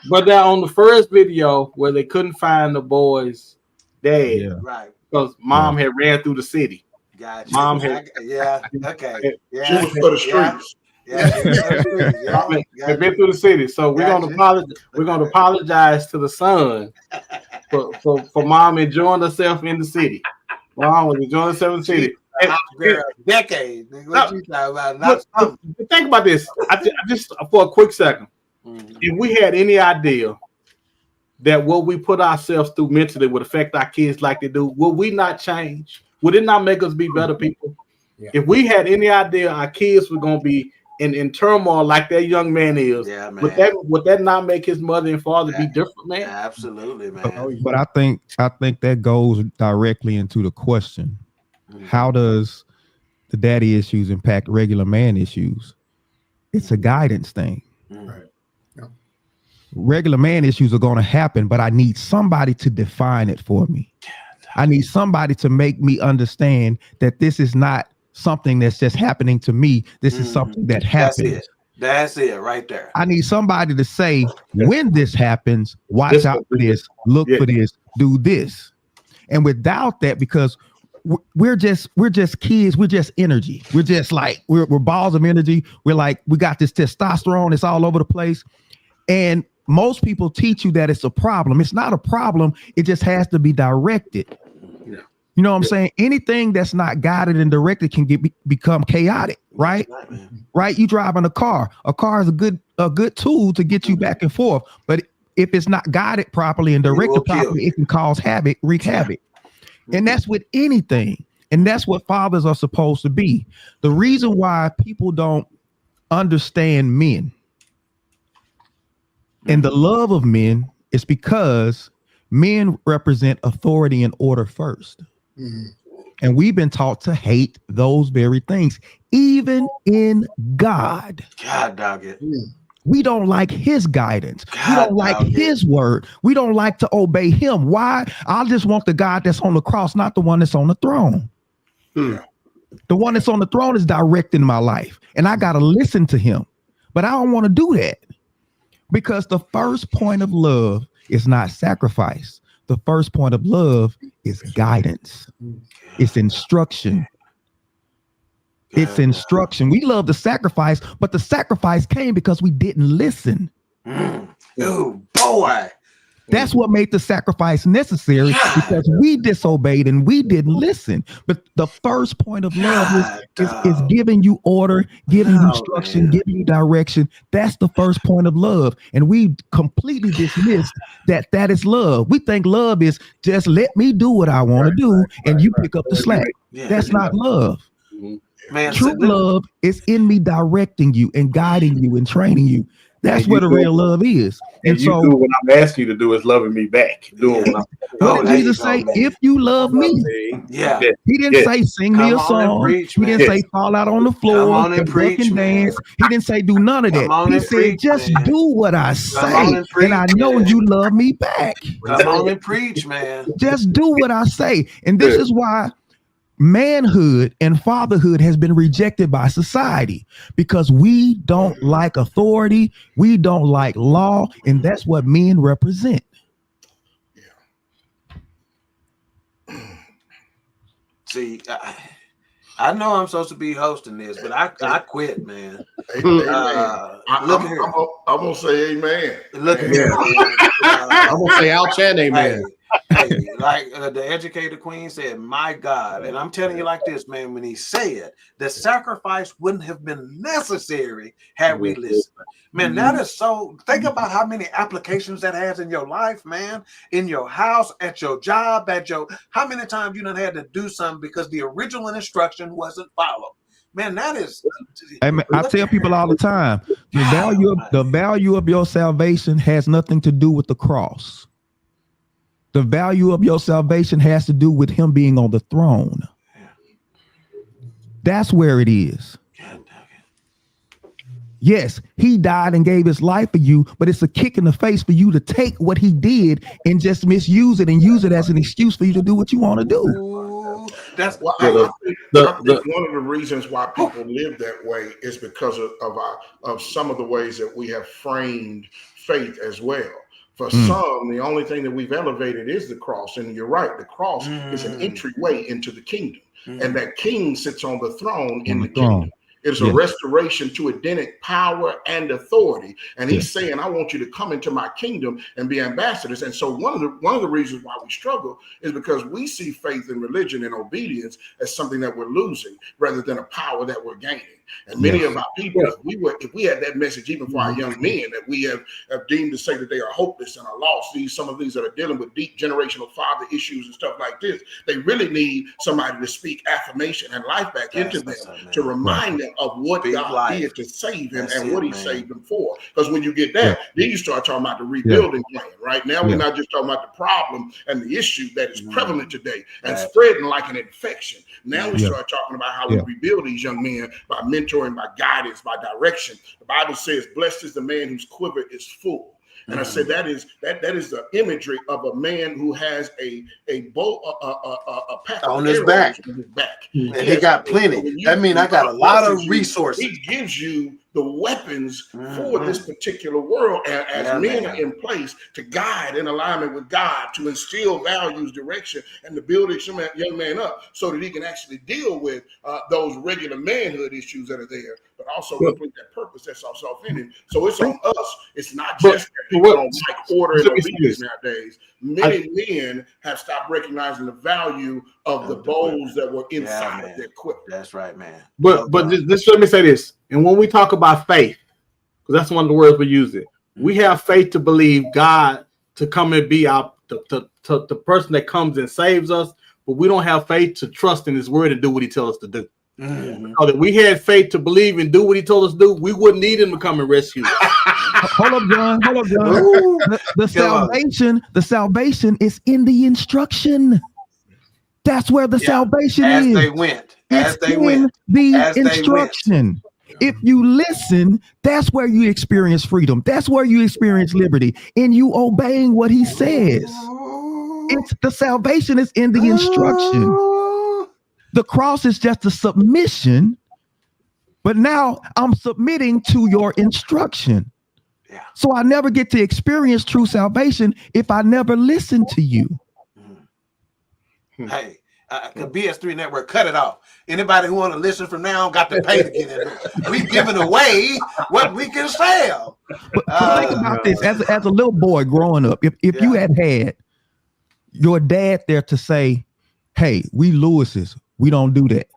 But now on the first video where they couldn't find the boy's dad, right? Because mom had ran through the city. Gotcha. Mom had, okay. Yeah. She was for the streets. They've been through the city, so we're gonna apologize. We're gonna apologize to the son for mom enjoying herself in the city. Mom was enjoying herself in the city. Decades. What you talking about? Think about this. I just for a quick second. If we had any idea that what we put ourselves through mentally would affect our kids like they do, would we not change? Would it not make us be better people? Yeah. If we had any idea our kids were going to be in turmoil like that young man is, man. Would that not make his mother and father be different, man? Absolutely, man. But I think that goes directly into the question: how does the daddy issues impact regular man issues? It's a guidance thing. Right. Yeah. Regular man issues are going to happen, but I need somebody to define it for me. I need somebody to make me understand that this is not something that's just happening to me. This is something that happens. That's it right there. I need somebody to say, when this happens, watch out for this, look for this, do this. And without that, because we're just kids, we're just energy. We're just like, we're balls of energy. We're like, we got this testosterone, it's all over the place. And most people teach you that it's a problem. It's not a problem. It just has to be directed. You know what I'm saying? Anything that's not guided and directed can become chaotic, right? Right? You driving a car. A car is a good tool to get you back and forth. But if it's not guided properly and directed properly, it can cause havoc, wreak havoc. And that's with anything. And that's what fathers are supposed to be. The reason why people don't understand men and the love of men is because men represent authority and order first. And we've been taught to hate those very things, even in God. God dog it. We don't like his guidance. We don't like his word. We don't like to obey him. Why? I just want the God that's on the cross, not the one that's on the throne. The one that's on the throne is directing my life, and I got to listen to him. But I don't want to do that, because the first point of love is not sacrifice. the first point of love is guidance. It's instruction. It's instruction. We love the sacrifice, but the sacrifice came because we didn't listen. Oh boy. That's what made the sacrifice necessary, because we disobeyed and we didn't listen. But the first point of love is giving you order, giving you instruction, giving you direction. That's the first point of love. And we completely dismissed that is love. We think love is just let me do what I want to do and you pick up the slack. That's not love. Man, true love is in me directing you and guiding you and training you. That's what a real love is. And so do what I'm asking you to do is loving me back. Doing what did Jesus say? If you love me, he didn't say sing me a song. He didn't say fall out on the floor and dance. He didn't say do none of that. He said just do what I say, and I know you love me back. Come on and preach, man. Just do what I say, and this is why manhood and fatherhood has been rejected by society, because we don't like authority, we don't like law, and that's what men represent. See, I know I'm supposed to be hosting this, but I quit, man. Look here. I'm gonna say amen. Look here. I'm gonna say ouch and amen. Hey, like the educated queen said, my God. And I'm telling you like this, man, when he said the sacrifice wouldn't have been necessary had we listened. Man, that is so, think about how many applications that has in your life, man, in your house, at your job, how many times you done had to do something because the original instruction wasn't followed. Man, that is. I tell people all the time, the value of your salvation has nothing to do with the cross. The value of your salvation has to do with him being on the throne. That's where it is. Yes, he died and gave his life for you, but it's a kick in the face for you to take what he did and just misuse it and use it as an excuse for you to do what you want to do. That's why I think one of the reasons why people live that way is because of some of the ways that we have framed faith as well. For some, the only thing that we've elevated is the cross. And you're right, the cross is an entryway into the kingdom. And that king sits on the throne in the kingdom. It's a restoration to Edenic power and authority. And he's saying, I want you to come into my kingdom and be ambassadors. And so one of the reasons why we struggle is because we see faith and religion and obedience as something that we're losing rather than a power that we're gaining. And many of our people, if we had that message, even for our young men, that we have deemed to say that they are hopeless and are lost, some of these that are dealing with deep generational father issues and stuff like this, they really need somebody to speak affirmation and life back into them to remind them of what God did to save him and what he saved them for. Because when you get that, then you start talking about the rebuilding plan, right? Now we're not just talking about the problem and the issue that is prevalent today and spreading like an infection. Now we start talking about how we rebuild these young men by mentoring, by guidance, by direction. The Bible says, blessed is the man whose quiver is full. And I said that is the imagery of a man who has a bow, a pack on his back. And he got plenty. That means I got a lot of resources. He gives you the weapons for this particular world as men are in place to guide in alignment with God, to instill values, direction, and to build a young man up so that he can actually deal with those regular manhood issues that are there, but also complete that purpose that's also in him. So it's on us. It's not just that people don't like order and obedience nowadays. Many men have stopped recognizing the value of the bows that were inside of their quiver. That's right, man. But just let me say this. And when we talk about faith, because that's one of the words we use it, we have faith to believe God to come and be the person that comes and saves us, but we don't have faith to trust in his word and do what he tells us to do. Because if we had faith to believe and do what he told us to do, we wouldn't need him to come and rescue us. Hold up, John. The salvation is in the instruction. That's where the salvation is. As they went. The instruction. If you listen, that's where you experience freedom. That's where you experience liberty. In you obeying what he says. The salvation is in the instruction. The cross is just a submission. But now I'm submitting to your instruction. Yeah. So I never get to experience true salvation if I never listen to you. Hey, BS3 Network, cut it off. Anybody who want to listen from now on got to pay to get in there. We giving away what we can sell. But think about this: as a little boy growing up, if you had your dad there to say, "Hey, we Lewises, we don't do that,"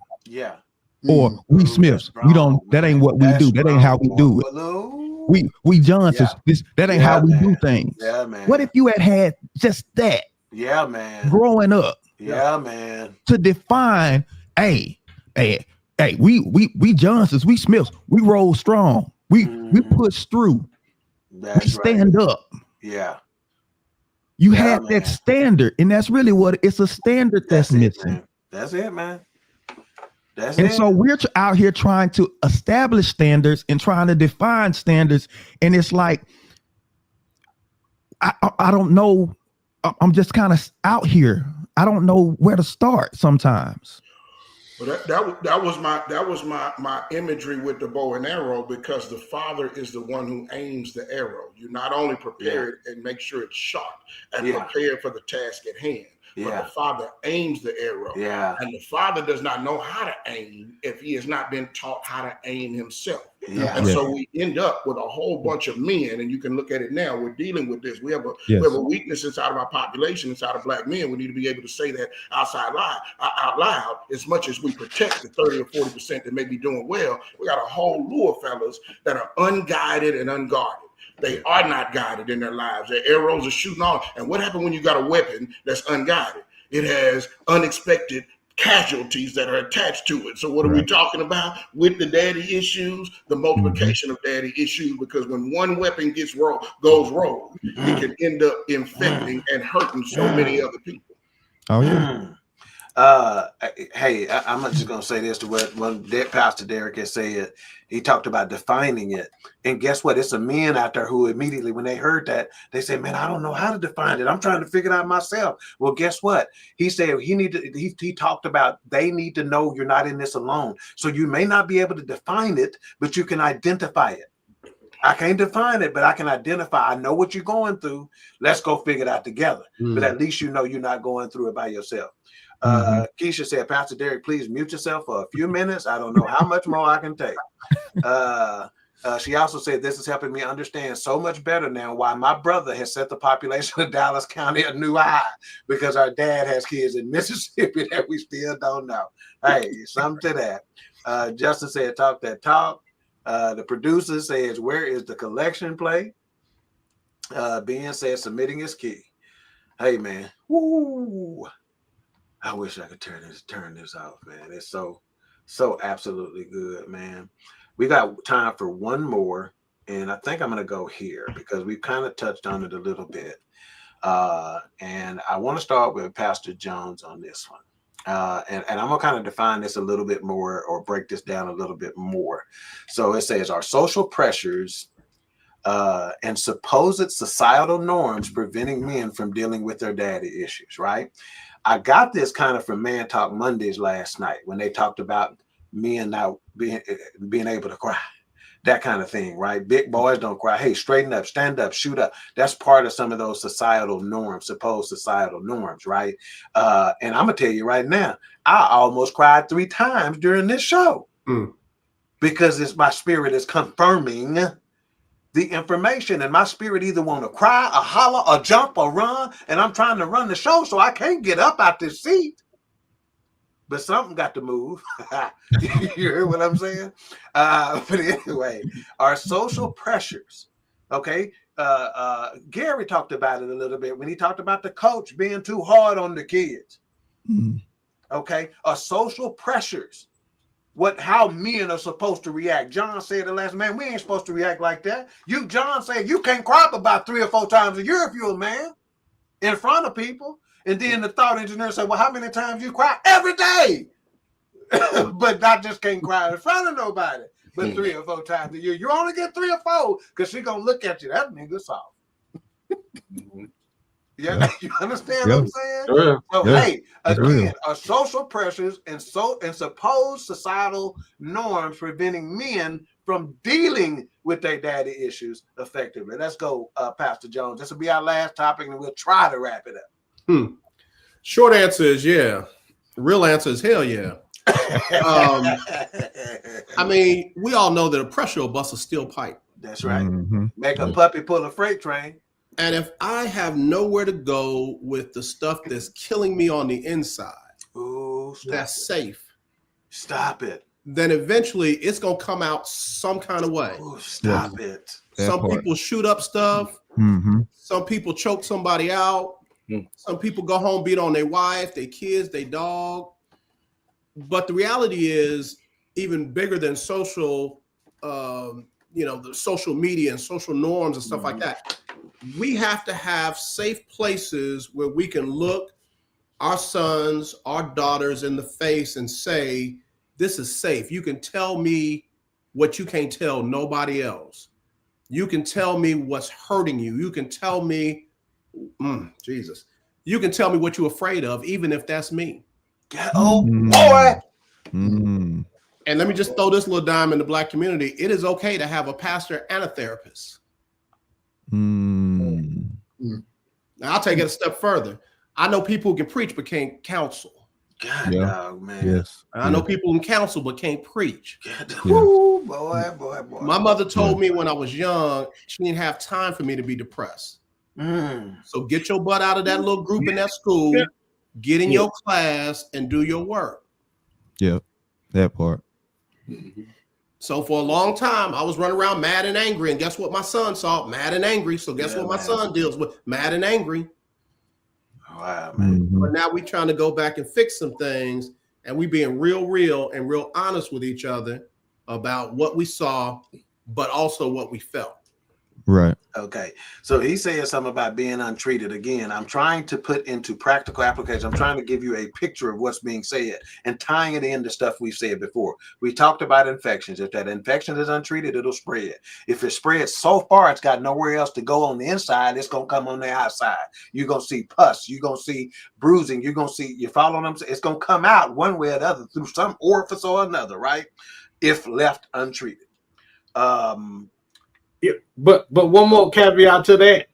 or we Smiths, we don't. That ain't what we do. That ain't how we do it. We Johnsons, that ain't how we do things. Yeah, man. What if you had just that? Yeah, man. Growing up. Yeah, man. To define, hey, we Johnsons, we Smiths, we roll strong, we push through, we stand up. Yeah. You had that standard, and that's really what it's a standard that's missing. That's it, man. And so we're out here trying to establish standards and trying to define standards, and it's like I don't know. I'm just kind of out here. I don't know where to start sometimes. Well, that was my imagery with the bow and arrow, because the father is the one who aims the arrow. You not only prepare it and make sure it's sharp and prepare for the task at hand, but the father aims the arrow. And the father does not know how to aim if he has not been taught how to aim himself. And so we end up with a whole bunch of men, and you can look at it now. We're dealing with this. We have a weakness inside of our population, inside of black men. We need to be able to say that out loud, as much as we protect the 30 or 40% that may be doing well. We got a whole slew of fellas that are unguided and unguarded. They are not guided in their lives. Their arrows are shooting off. And what happened when you got a weapon that's unguided? It has unexpected casualties that are attached to it. So what are we talking about with the daddy issues? The multiplication of daddy issues, because when one weapon goes rogue, it can end up infecting and hurting so many other people. Oh yeah. Hey, I'm just going to say this to what Pastor Derrick has said. He talked about defining it. And guess what? It's a men out there who immediately, when they heard that, they said, man, I don't know how to define it. I'm trying to figure it out myself. Well, guess what? He said he talked about they need to know you're not in this alone. So you may not be able to define it, but you can identify it. I can't define it, but I can identify. I know what you're going through. Let's go figure it out together. But at least you know you're not going through it by yourself. Keisha said, Pastor Derrick, please mute yourself for a few minutes. I don't know how much more I can take. She also said, this is helping me understand so much better now why my brother has set the population of Dallas County a new high, because our dad has kids in Mississippi that we still don't know. Hey, something to that. Justin said, talk that talk. The producer says, where is the collection plate? Ben says, submitting is key. Hey, man. Woo. I wish I could turn this off, man. It's so absolutely good, man. We got time for one more, and I think I'm going to go here because we've kind of touched on it a little bit. And I want to start with Pastor Jones on this one. And I'm going to kind of define this a little bit more, or break this down a little bit more. So it says, our social pressures and supposed societal norms preventing men from dealing with their daddy issues, right? I got this kind of from Man Talk Mondays last night when they talked about men now being able to cry, that kind of thing, right? Big boys don't cry. Hey, straighten up, stand up, shoot up. That's part of some of those societal norms, supposed societal norms, right? And I'm gonna tell you right now, I almost cried 3 times during this show because my spirit is confirming the information, and my spirit either want to cry or holler or jump or run, and I'm trying to run the show, so I can't get up out this seat. But something got to move. You hear what I'm saying? But anyway, our social pressures. Okay. Gary talked about it a little bit when he talked about the coach being too hard on the kids. Okay. Our social pressures. How men are supposed to react. John said the last man, we ain't supposed to react like that. John said you can't cry about 3 or 4 times a year if you're a man in front of people. And then the thought engineer said, well, how many times you cry? Every day. But I just can't cry in front of nobody but 3 or 4 times a year. You only get 3 or 4 because she's going to look at you. That nigga soft. Yeah, you understand what I'm saying? So, hey, again, our social pressures and supposed societal norms preventing men from dealing with their daddy issues effectively. Let's go, Pastor Jones. This will be our last topic, and we'll try to wrap it up. Short answer is yeah. Real answer is hell yeah. I mean, we all know that a pressure will bust a steel pipe. That's right. Make a puppy pull a freight train. And if I have nowhere to go with the stuff that's killing me on the inside, that's safe. Stop it. Then eventually it's going to come out some kind of way. Stop it. Some people shoot up stuff. Some people choke somebody out. Some people go home, beat on their wife, their kids, their dog. But the reality is, even bigger than social, the social media and social norms and stuff like that, we have to have safe places where we can look our sons, our daughters in the face and say, this is safe. You can tell me what you can't tell nobody else. You can tell me what's hurting you. You can tell me, Jesus, you can tell me what you're afraid of, even if that's me. Oh, boy. And let me just throw this little dime in the Black community. It is okay to have a pastor and a therapist. Now, I'll take it a step further. I know people who can preach but can't counsel. God, man. Yes. And I know people who can counsel but can't preach. Ooh, boy. My mother told me when I was young, she didn't have time for me to be depressed. So get your butt out of that little group in that school, get in your class, and do your work. Yeah, that part. So for a long time, I was running around mad and angry. And guess what my son saw? Mad and angry. So guess what my son deals with? Mad and angry. Wow, man. But now we're trying to go back and fix some things. And we being real and real honest with each other about what we saw, but also what we felt. Right. Okay. So he said something about being untreated. Again, I'm trying to put into practical application. I'm trying to give you a picture of what's being said and tying it into stuff we've said before. We talked about infections. If that infection is untreated, it'll spread. If it spreads so far, it's got nowhere else to go on the inside, it's going to come on the outside. You're going to see pus. You're going to see bruising. You're going to see, you follow them? It's going to come out one way or the other through some orifice or another, right? If left untreated. Yeah, but one more caveat to that.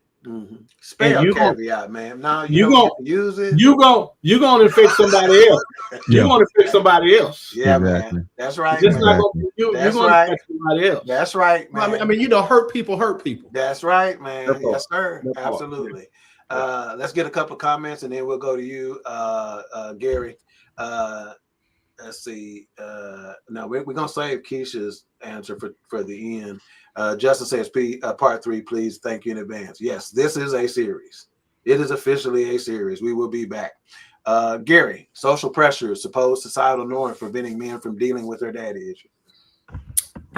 Spell caveat, man. Now you gonna use it. You gonna fix somebody else. You're gonna fix somebody else. Yeah, man. That's right. Just man. You're gonna fix somebody else. That's right, man. I mean, hurt people. That's right, man. Yes, sir. Absolutely. Let's get a couple comments and then we'll go to you, Gary. Let's see. Now we're gonna save Keisha's answer for the end. Justin says, part 3, please. Thank you in advance. Yes, this is a series. It is officially a series. We will be back. Gary, social pressure, supposed societal norm preventing men from dealing with their daddy issues.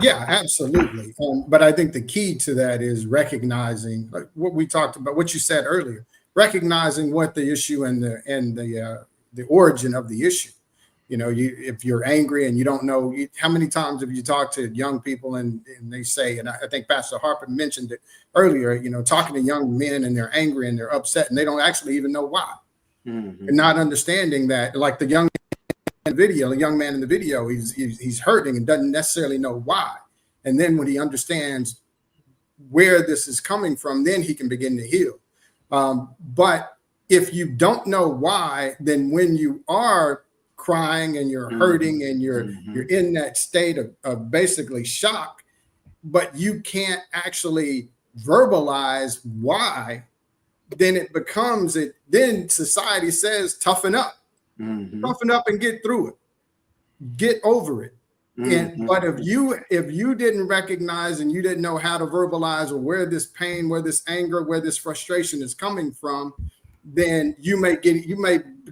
Yeah, absolutely. But I think the key to that is recognizing, like what we talked about, what you said earlier, recognizing what the issue and the origin of the issue. You know, if you're angry and you don't know, how many times have you talked to young people and they say, and I think Pastor Harper mentioned it earlier, you know, talking to young men and they're angry and they're upset and they don't actually even know why. And not understanding that, like the young man in the video, he's hurting and doesn't necessarily know why. And then when he understands where this is coming from, then he can begin to heal. But if you don't know why, then when you are crying and you're hurting and you're in that state of basically shock, but you can't actually verbalize why, then it becomes it. Then society says, toughen up and get through it, get over it. But if you didn't recognize and you didn't know how to verbalize or where this pain, where this anger, where this frustration is coming from, then you may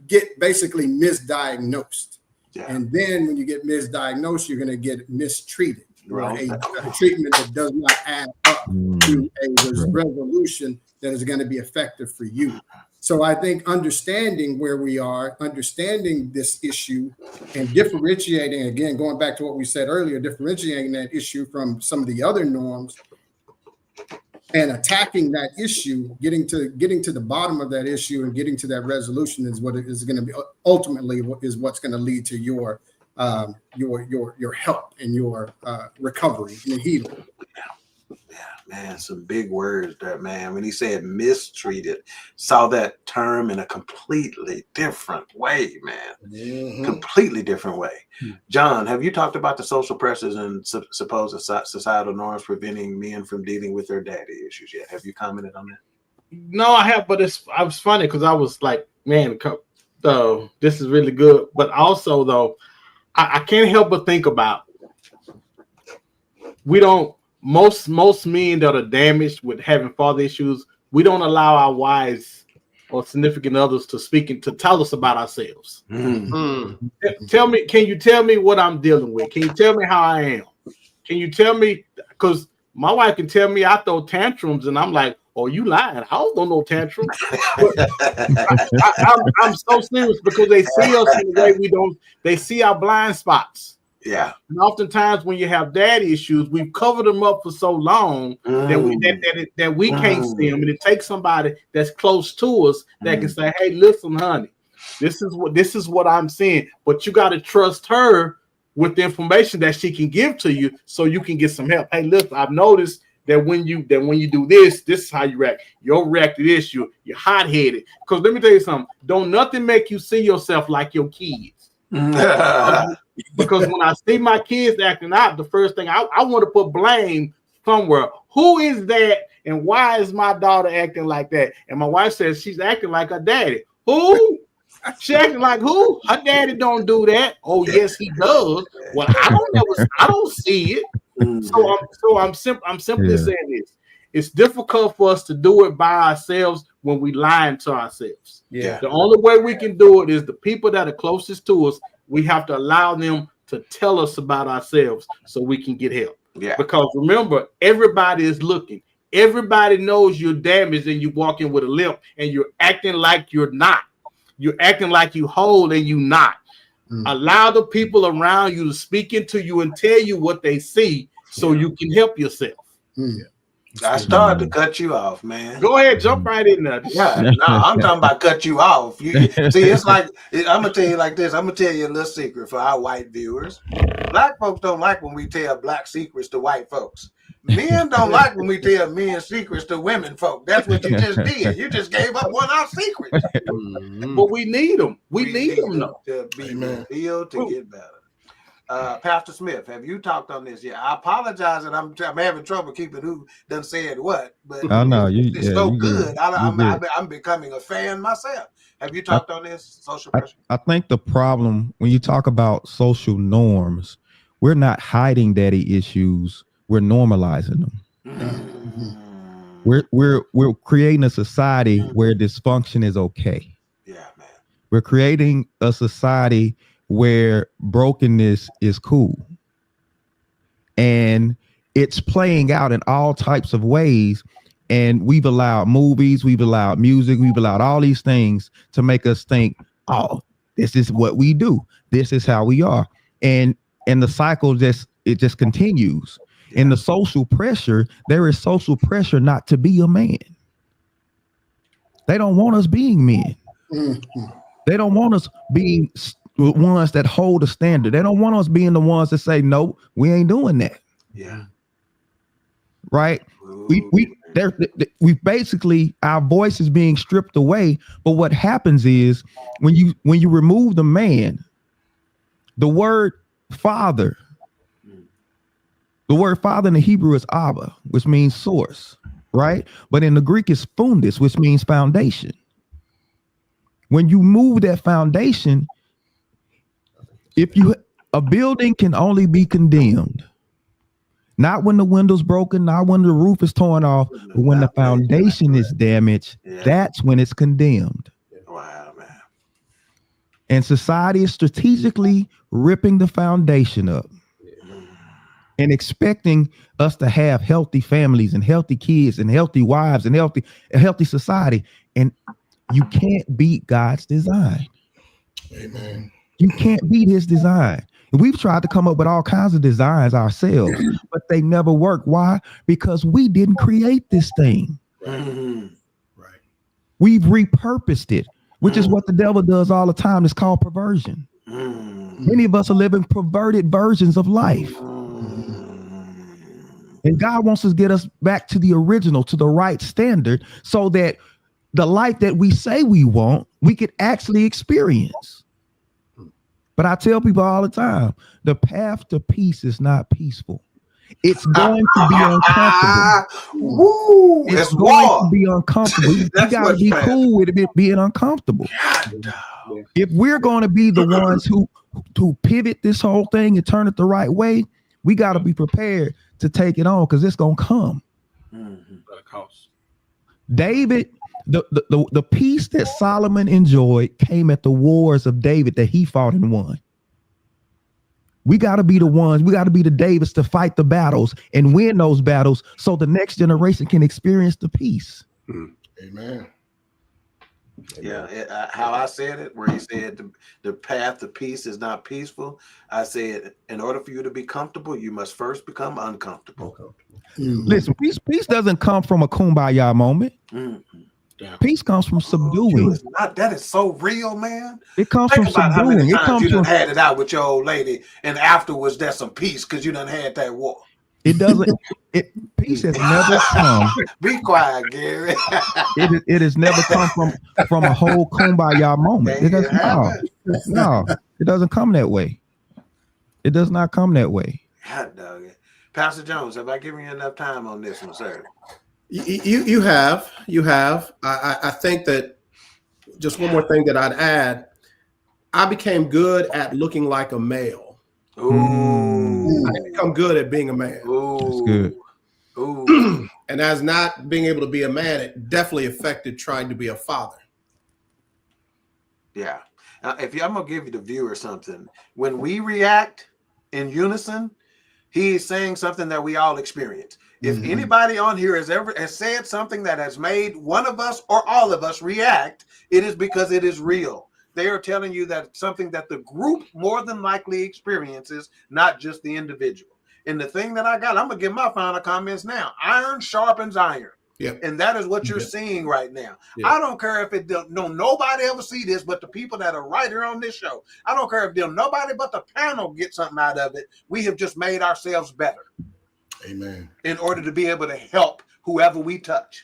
get basically misdiagnosed. And then when you get misdiagnosed, you're going to get mistreated, right? A treatment that does not add up to a resolution that is going to be effective for you. So I think understanding where we are, understanding this issue and differentiating, again, going back to what we said earlier, differentiating that issue from some of the other norms and attacking that issue, getting to the bottom of that issue and getting to that resolution is what it is going to be ultimately is what's going to lead to your your help and your recovery and healing. Man, some big words there, man. When he said mistreated, saw that term in a completely different way, man. Completely different way. John, have you talked about the social pressures and supposed societal norms preventing men from dealing with their daddy issues yet? Have you commented on that? No, I have, but I was funny because I was like, man, this is really good. But also, though, I can't help but think about most men that are damaged with having father issues, we don't allow our wives or significant others to tell us about ourselves. Tell me, can you tell me what I'm dealing with? Can you tell me how I am? Can you tell me? Because my wife can tell me I throw tantrums, and I'm like, oh, you lying. I don't throw no tantrums. I'm so serious because they see us in the way we don't. They see our blind spots. Yeah. And oftentimes when you have daddy issues, we've covered them up for so long that we can't see them. And it takes somebody that's close to us that can say, hey, listen, honey, this is what I'm seeing. But you got to trust her with the information that she can give to you so you can get some help. Hey, listen, I've noticed that when you do this is how you react. You'll react to this, you're hot-headed. Because let me tell you something, don't nothing make you see yourself like your kids. Because when I see my kids acting out, the first thing I want to put blame somewhere. Who is that, and why is my daughter acting like that? And my wife says she's acting like her daddy. Who? She acting like who? Her daddy don't do that. Oh yes, he does. Well, I don't see it. So I'm simply saying this. It's difficult for us to do it by ourselves when we lying to ourselves. Yeah. The only way we can do it is the people that are closest to us. We have to allow them to tell us about ourselves so we can get help. Yeah. Because remember, everybody is looking. Everybody knows you're damaged and you're walking with a limp and you're acting like you're not. You're acting like you whole and you not. Allow the people around you to speak into you and tell you what they see so you can help yourself. I started to cut you off, man. Go ahead, jump right in there. Yeah, no, I'm talking about cut you off. See, it's like I'm gonna tell you like this. I'm gonna tell you a little secret for our white viewers. Black folks don't like when we tell black secrets to white folks. Men don't like when we tell men secrets to women folk. That's what you just did. You just gave up one of our secrets. But we need them. We need them though. To be revealed, to get better. Pastor Smith, have you talked on this yet? I apologize that I'm having trouble keeping who done said what, but it's so good. I'm becoming a fan myself. Have you talked on this social pressure? I think the problem when you talk about social norms, we're not hiding daddy issues. We're normalizing them. We're creating a society where dysfunction is okay. Yeah, man. We're creating a society where brokenness is cool. And it's playing out in all types of ways. And we've allowed movies, we've allowed music, we've allowed all these things to make us think, oh, this is what we do. This is how we are. And the cycle just continues. In the social pressure, there is social pressure not to be a man. They don't want us being men. They don't want us being ones that hold a standard. They don't want us being the ones that say, no, we ain't doing that. Yeah. Right. We basically, our voice is being stripped away. But what happens is when you remove the man, the word father in the Hebrew is Abba, which means source, right? But in the Greek is fundus, which means foundation. When you move that foundation, a building can only be condemned, not when the window's broken, not when the roof is torn off, but when the foundation is damaged, that's when it's condemned. Wow, man. And society is strategically ripping the foundation up and expecting us to have healthy families and healthy kids and healthy wives and a healthy society. And you can't beat God's design. Amen. You can't beat his design. We've tried to come up with all kinds of designs ourselves, but they never work. Why? Because we didn't create this thing. Right. We've repurposed it, which is what the devil does all the time. It's called perversion. Many of us are living perverted versions of life. And God wants us to get us back to the original, to the right standard, so that the life that we say we want, we could actually experience. But I tell people all the time, the path to peace is not peaceful. It's going to be uncomfortable. It's going to be uncomfortable. You got to be cool with it being uncomfortable. If we're going to be the ones who pivot this whole thing and turn it the right way, we got to be prepared to take it on, because it's going to come. David, the peace that Solomon enjoyed came at the wars of David that he fought and won. We got to be the ones, we got to be the Davids to fight the battles and win those battles so the next generation can experience the peace. Amen. Yeah, how I said it, where he said the path to peace is not peaceful. I said, in order for you to be comfortable, you must first become uncomfortable. Listen, peace doesn't come from a kumbaya moment. Peace comes from subduing. That is so real, man. It comes Think from about subduing. how many It times comes you done from had it out with your old lady, and afterwards there's some peace because you done had that war. It doesn't. Peace has never come. Be quiet, Gary. It has never come from a whole kumbaya moment. It doesn't. No, it doesn't come that way. It does not come that way. God dog it. Pastor Jones, have I given you enough time on this one, sir? You have. I think that just one more thing that I'd add. I became good at looking like a male. Ooh. I become good at being a man. Ooh. That's good. Ooh. And as not being able to be a man, it definitely affected trying to be a father. Yeah. Now, I'm gonna give you the viewer something. When we react in unison, he is saying something that we all experience. If anybody on here has said something that has made one of us or all of us react, it is because it is real. They are telling you that something that the group more than likely experiences, not just the individual. And the thing that I got, I'm gonna give my final comments now. Iron sharpens iron. Yep. And that is what you're seeing right now. Yep. I don't care if nobody ever see this, but the people that are right here on this show. I don't care if nobody but the panel get something out of it. We have just made ourselves better. Amen. In order to be able to help whoever we touch.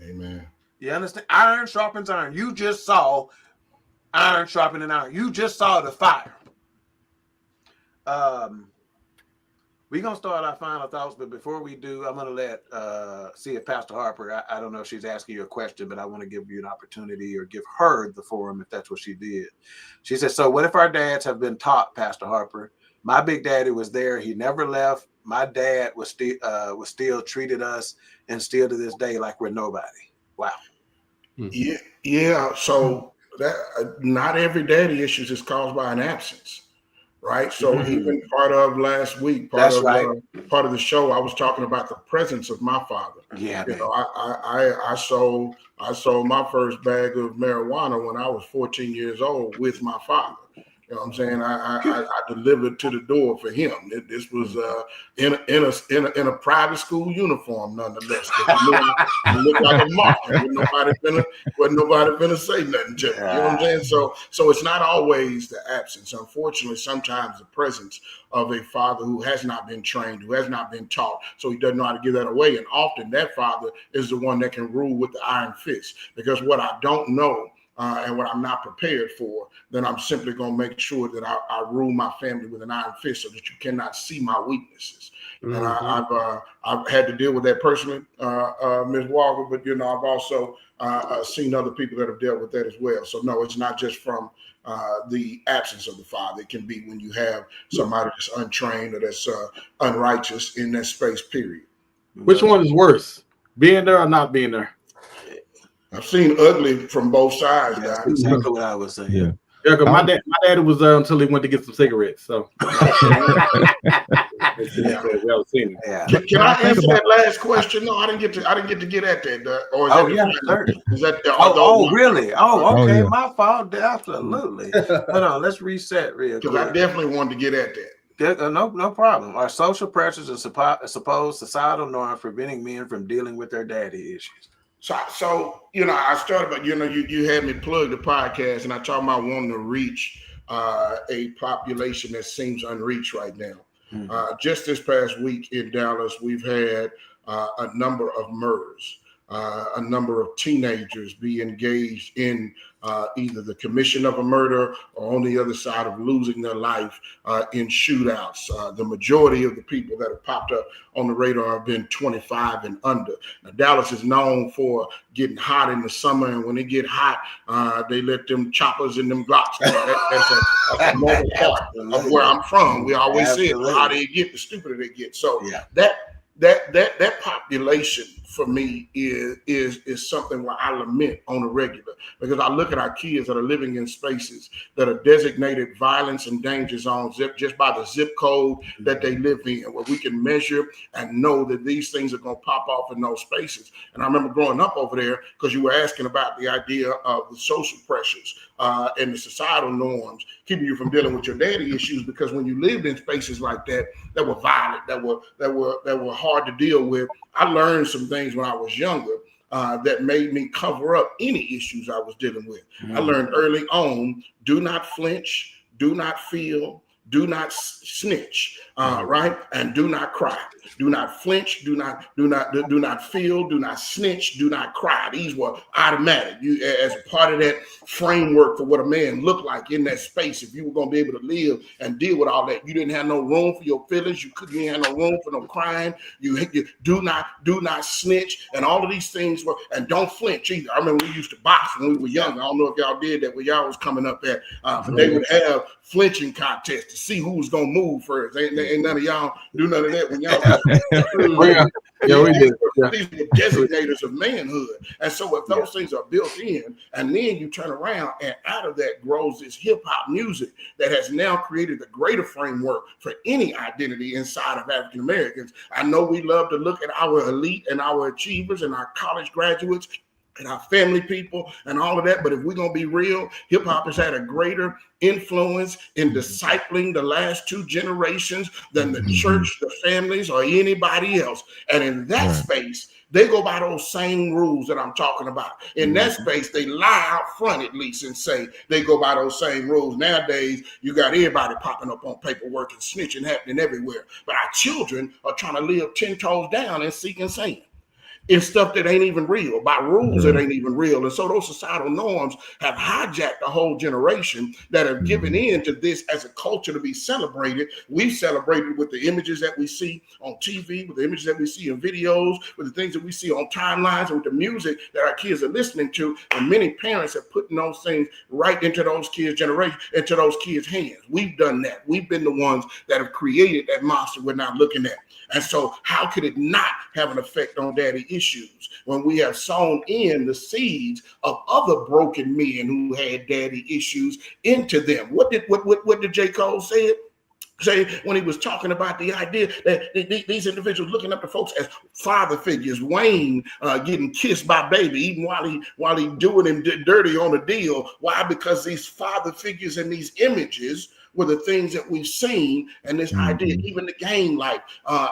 Amen. You understand? Iron sharpens iron. You just saw iron sharpening iron. You just saw the fire. We're going to start our final thoughts, but before we do, I'm going to see if Pastor Harper, I don't know if she's asking you a question, but I want to give you an opportunity or give her the forum if that's what she did. She said, so what if our dads have been taught, Pastor Harper? My big daddy was there. He never left. My dad was still treated us and still to this day like we're nobody. Wow. Yeah. So that not every daddy issues is caused by an absence. Right. So even part of last week, part of the show, I was talking about the presence of my father. Yeah. You know, I sold my first bag of marijuana when I was 14 years old with my father. You know what I'm saying? I delivered to the door for him. This was in a private school uniform, nonetheless. I looked like a moth. Wasn't nobody finna say nothing to me. You know what I'm saying? So it's not always the absence. Unfortunately, sometimes the presence of a father who has not been trained, who has not been taught, so he doesn't know how to give that away. And often that father is the one that can rule with the iron fist. Because what I don't know and what I'm not prepared for, then I'm simply going to make sure that I rule my family with an iron fist so that you cannot see my weaknesses. And I've had to deal with that personally, Ms. Walker, but, you know, I've also seen other people that have dealt with that as well. So, no, it's not just from the absence of the father. It can be when you have somebody that's untrained or that's unrighteous in that space, period. Which one is worse, being there or not being there? I've seen ugly from both sides. Yeah, that's exactly what I was saying. Yeah. Yeah, because my daddy was there until he went to get some cigarettes. So, Can I answer that last question? No, I didn't get to get at that. Or is really? Okay, yeah. my fault. Absolutely. Hold on, let's reset real quick. Because I definitely wanted to get at that. No problem. Are social pressures and supposed societal norms preventing men from dealing with their daddy issues? So you know, I started, but you know, you had me plug the podcast, and I talked about wanting to reach a population that seems unreached right now. Just this past week in Dallas, we've had a number of murders, a number of teenagers be engaged in either the commission of a murder or on the other side of losing their life in shootouts. The majority of the people that have popped up on the radar have been 25 and under. Now, Dallas is known for getting hot in the summer, and when it get hot, they let them choppers and them Glocks. That's a normal part of where I'm from. We always say it, the hotter it get, the stupider they get. So that population for me is something where I lament on a regular, because I look at our kids that are living in spaces that are designated violence and danger zones just by the zip code that they live in, where we can measure and know that these things are going to pop off in those spaces. And I remember growing up over there, because you were asking about the idea of the social pressures and the societal norms keeping you from dealing with your daddy issues, because when you lived in spaces like that were violent, that were hard to deal with, I learned some things when I was younger that made me cover up any issues I was dealing with. I learned early on, do not flinch, do not feel, do not snitch, right? And do not cry. Do not flinch, do not feel, do not snitch, do not cry. These were automatic. You, as a part of that framework for what a man looked like in that space, if you were going to be able to live and deal with all that, you didn't have no room for your feelings. You didn't have no room for no crying. You do not snitch, and all of these things were, and don't flinch either. I remember we used to box when we were young. I don't know if y'all did that when y'all was coming up at, but they would have flinching contests to see who was gonna move first. Ain't none of y'all do none of that when y'all. These were designators of manhood, and so if those things are built in, and then you turn around and out of that grows this hip hop music that has now created the greater framework for any identity inside of African Americans. I know we love to look at our elite and our achievers and our college graduates and our family people and all of that, but if we're gonna be real, hip hop has had a greater influence in discipling the last two generations than the church, the families, or anybody else. And in that space, they go by those same rules that I'm talking about. In that space, they lie out front at least and say they go by those same rules. Nowadays, you got everybody popping up on paperwork and snitching happening everywhere. But our children are trying to live 10 toes down and seeking sand. It's stuff that ain't even real, by rules that ain't even real. And so those societal norms have hijacked a whole generation that have given in to this as a culture to be celebrated. We've celebrated with the images that we see on TV, with the images that we see in videos, with the things that we see on timelines, and with the music that our kids are listening to. And many parents have put those things right into those kids' generation, into those kids' hands. We've done that. We've been the ones that have created that monster we're now looking at. And so how could it not have an effect on daddy issues when we have sown in the seeds of other broken men who had daddy issues into them? What did J. Cole say when he was talking about the idea that these individuals looking up to folks as father figures? Wayne getting kissed by baby even while he doing him dirty on a deal. Why? Because these father figures and these images were the things that we've seen, and this idea, even the game life,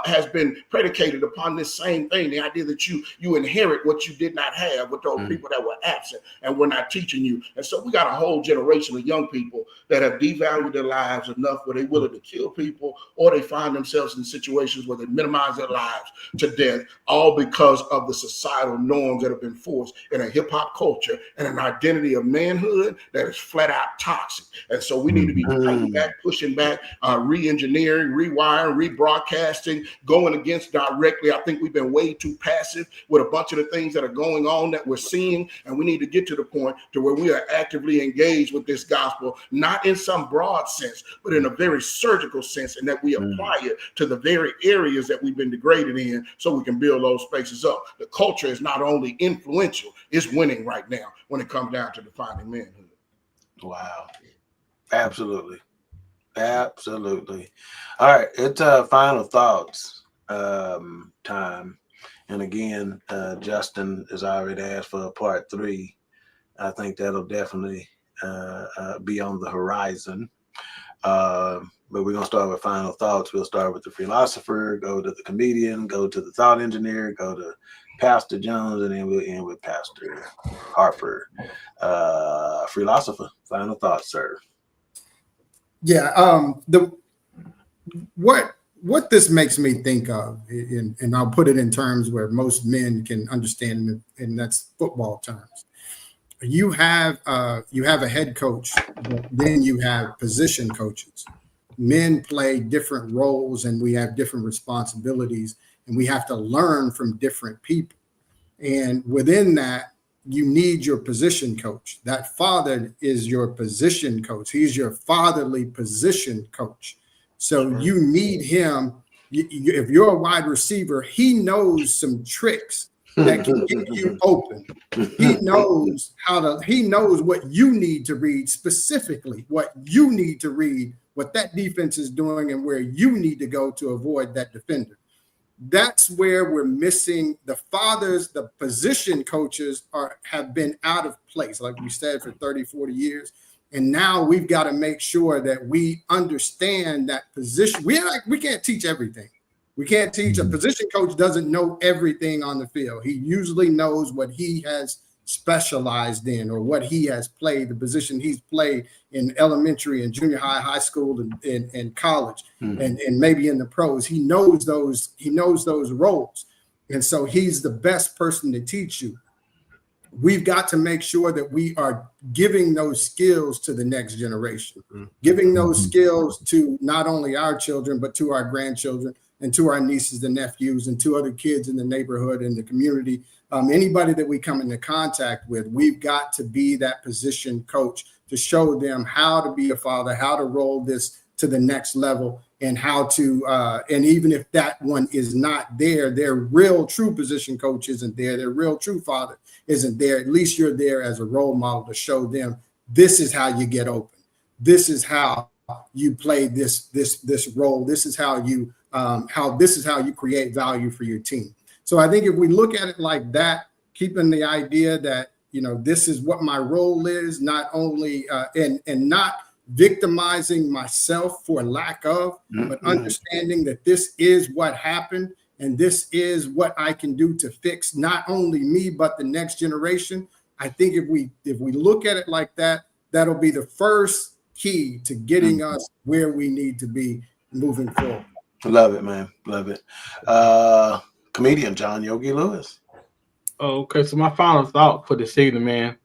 has been predicated upon this same thing, the idea that you inherit what you did not have with those people that were absent and were not teaching you. And so we got a whole generation of young people that have devalued their lives enough where they're willing to kill people, or they find themselves in situations where they minimize their lives to death, all because of the societal norms that have been forced in a hip-hop culture and an identity of manhood that is flat out toxic. And so we need to be fighting back, pushing back, re-engineering, rewiring, rebroadcasting, going against directly. I think we've been way too passive with a bunch of the things that are going on that we're seeing, and we need to get to the point to where we are actively engaged with this gospel, not in some broad sense, but in a very surgical sense, and that we apply it to the very areas that we've been degraded in so we can build those spaces up. The culture is not only influential, it's winning right now when it comes down to defining manhood. Wow. Absolutely. Absolutely. All right, it's final thoughts time. And again, Justin has already asked for a part 3. I think that'll definitely be on the horizon. But we're going to start with final thoughts. We'll start with the Freelosopher, go to the comedian, go to the thought engineer, go to Pastor Jones, and then we'll end with Pastor Harper. Freelosopher, final thoughts, sir. Yeah. What this makes me think of, and I'll put it in terms where most men can understand, and that's football terms. You have a head coach, but then you have position coaches. Men play different roles, and we have different responsibilities, and we have to learn from different people. And within that, you need your position coach. That father is your position coach. He's your fatherly position coach. So you need him. If you're a wide receiver, he knows some tricks that can get you open. He knows he knows what you need to read, specifically what you need to read, what that defense is doing, and where you need to go to avoid that defender. That's where we're missing the fathers. The position coaches have been out of place, like we said, for 30, 40 years. And now we've got to make sure that we understand that position. We can't teach everything. We can't teach. A position coach doesn't know everything on the field. He usually knows what he has specialized in, or what he has played, the position he's played in elementary and junior high, high school, and college, and maybe in the pros. He knows those roles. And so he's the best person to teach you. We've got to make sure that we are giving those skills to the next generation, giving those skills to not only our children, but to our grandchildren and to our nieces and nephews and to other kids in the neighborhood and the community. Anybody that we come into contact with, we've got to be that position coach to show them how to be a father, how to roll this to the next level, and how to, and even if that one is not there, their real true position coach isn't there, their real true father isn't there, at least you're there as a role model to show them this is how you get open. This is how you play this role. This is how you create value for your team. So I think if we look at it like that, keeping the idea that, this is what my role is, not only and not victimizing myself for lack of, but understanding that this is what happened and this is what I can do to fix not only me, but the next generation. I think if we look at it like that, that'll be the first key to getting us where we need to be moving forward. Love it, man. Love it. Comedian John Yogi Lewis. Okay, so my final thought for this evening, man.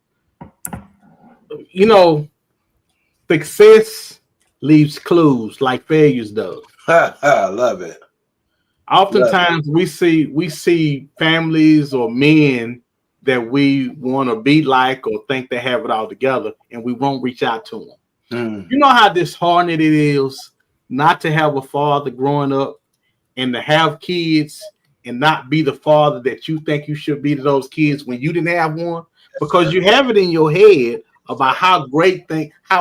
Success leaves clues like failures does. I love it. Oftentimes we see families or men that we want to be like or think they have it all together, and we won't reach out to them. You know how disheartening it is not to have a father growing up and to have kids and not be the father that you think you should be to those kids when you didn't have one, because you have it in your head about how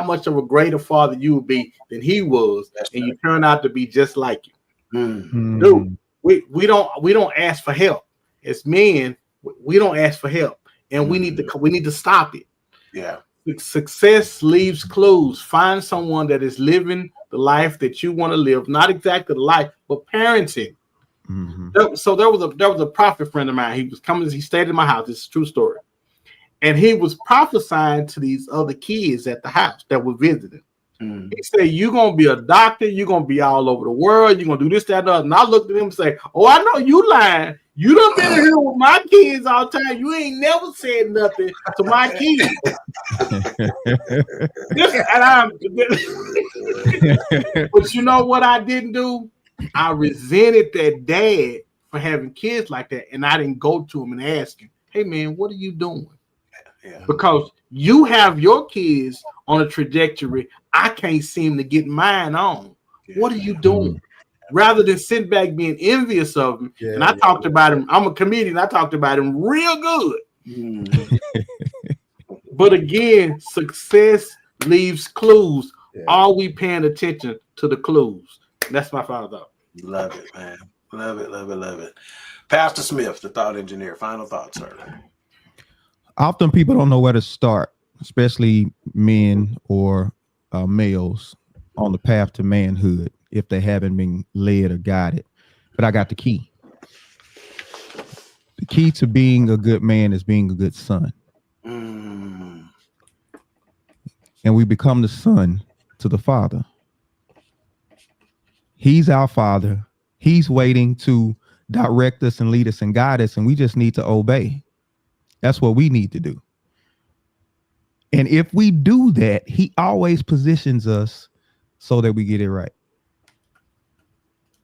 much of a greater father you would be than he was, and you turn out to be just like you. Dude, we don't ask for help. As men, we don't ask for help, and we need to stop it. Yeah. Success leaves clues. Find someone that is living the life that you want to live, not exactly the life, but parenting. So there was a prophet friend of mine. He stayed in my house. It's a true story. And he was prophesying to these other kids at the house that were visiting. He said, you're going to be a doctor. You're going to be all over the world. You're going to do this, that, and other. And I looked at him and said, oh, I know you lying. You done been here with my kids all the time. You ain't never said nothing to my kids. But you know what I didn't do? I resented that dad for having kids like that. And I didn't go to him and ask him, hey, man, what are you doing? Yeah. Because you have your kids on a trajectory I can't seem to get mine on. Yeah. What are you doing? Rather than sit back being envious of him. Yeah, and I talked about him. I'm a comedian. I talked about him real good. But again, success leaves clues. Yeah. Are we paying attention to the clues? That's my final thought. Love it, man. Love it, love it, love it. Pastor Smith, the thought engineer. Final thoughts, sir. Often people don't know where to start, especially men or males on the path to manhood if they haven't been led or guided. But I got the key. The key to being a good man is being a good son. And we become the son to the father. He's our Father. He's waiting to direct us and lead us and guide us, and we just need to obey. That's what we need to do. And if we do that, he always positions us so that we get it right.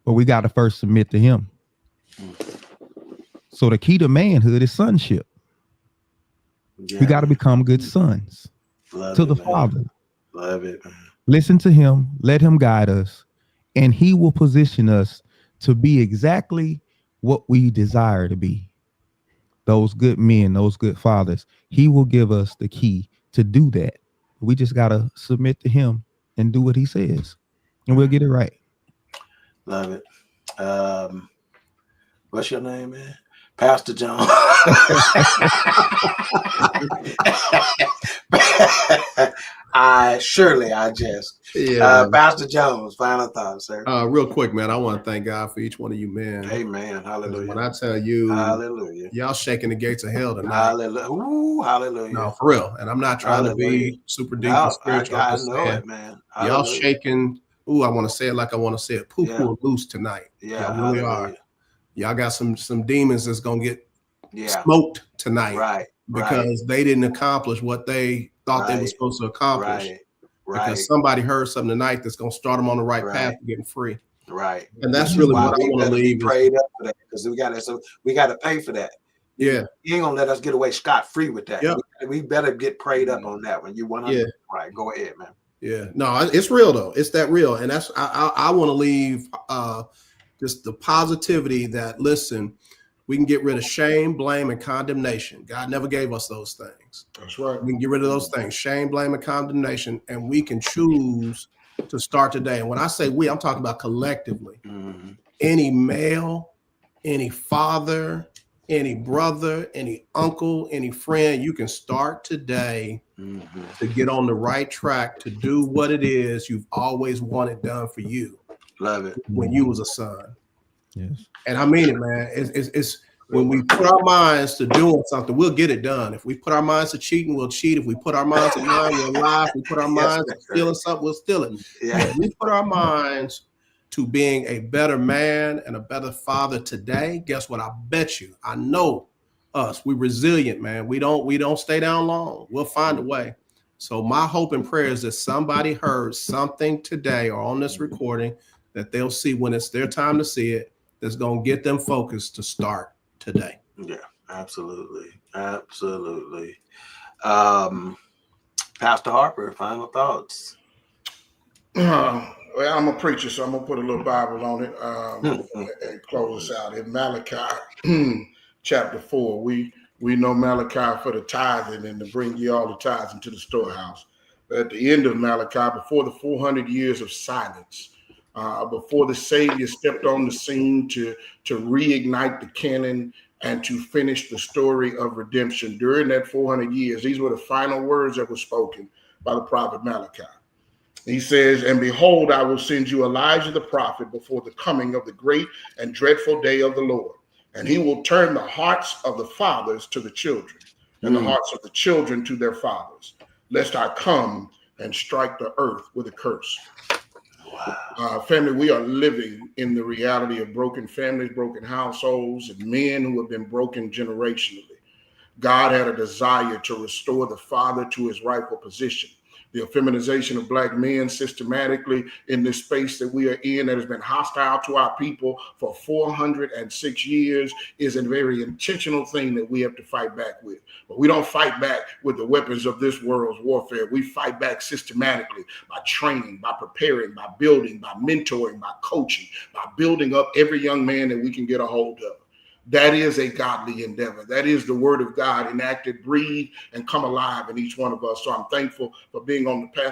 But we got to first submit to him. So the key to manhood is sonship. We got to become good sons to the Father. Love it. Listen to him, let him guide us, and he will position us to be exactly what we desire to be. Those good men, those good fathers. He will give us the key to do that. We just got to submit to him and do what he says, and we'll get it right. Love it. What's your name, man? Pastor John. I just. Yeah. Pastor Jones, final thoughts, sir. Real quick, man. I want to thank God for each one of you, man. Amen. Hallelujah. When I tell you, hallelujah, y'all shaking the gates of hell tonight. Hallelujah. Ooh, hallelujah. No, for real. And I'm not trying to be super deep and spiritual. I know it, man. Hallelujah. Y'all shaking. Ooh, I want to say it like I want to say it. Poo-poo loose tonight. Yeah, y'all really are. Y'all got some demons that's gonna get smoked tonight, right? Because they didn't accomplish what they thought they were supposed to accomplish. Right. Because somebody heard something tonight that's gonna start them on the right path to getting free. Right. And that's really what I want to leave. Prayed up for that because we got to pay for that. Yeah. You ain't gonna let us get away scot-free with that. Yep. We better get prayed up on that one. You 100% right. Go ahead, man. Yeah. No, it's real though. It's that real. And that's I want to leave just the positivity that, listen, we can get rid of shame, blame, and condemnation. God never gave us those things. That's right. We can get rid of those things, shame, blame, and condemnation, and we can choose to start today. And when I say we, I'm talking about collectively. Mm-hmm. Any male, any father, any brother, any uncle, any friend, you can start today to get on the right track to do what it is you've always wanted done for you. Love it. When you was a son. Yes. And I mean it, man. It's when we put our minds to doing something, we'll get it done. If we put our minds to cheating, we'll cheat. If we put our minds to lying, we'll lie. If we put our minds to stealing something, we'll steal it. Yeah. If we put our minds to being a better man and a better father today, guess what? I bet you, I know us. We're resilient, man. We don't stay down long. We'll find a way. So my hope and prayer is that somebody heard something today or on this recording that they'll see when it's their time to see it, that's going to get them focused to start today. Yeah, absolutely. Absolutely. Pastor Harper, final thoughts. Well, I'm a preacher, so I'm going to put a little Bible on it and close us out. In Malachi chapter 4, we know Malachi for the tithing and to bring ye all the tithes into the storehouse. But at the end of Malachi, before the 400 years of silence, before the Savior stepped on the scene to reignite the canon and to finish the story of redemption. During that 400 years, these were the final words that were spoken by the prophet Malachi. He says, and behold, I will send you Elijah the prophet before the coming of the great and dreadful day of the Lord. And he will turn the hearts of the fathers to the children and the hearts of the children to their fathers, lest I come and strike the earth with a curse. Wow. Family, we are living in the reality of broken families, broken households, and men who have been broken generationally. God had a desire to restore the father to his rightful position. The effeminization of black men systematically in this space that we are in that has been hostile to our people for 406 years is a very intentional thing that we have to fight back with. But we don't fight back with the weapons of this world's warfare. We fight back systematically by training, by preparing, by building, by mentoring, by coaching, by building up every young man that we can get a hold of. That is a godly endeavor. That is the word of God enacted, breathe, and come alive in each one of us. So I'm thankful for being on the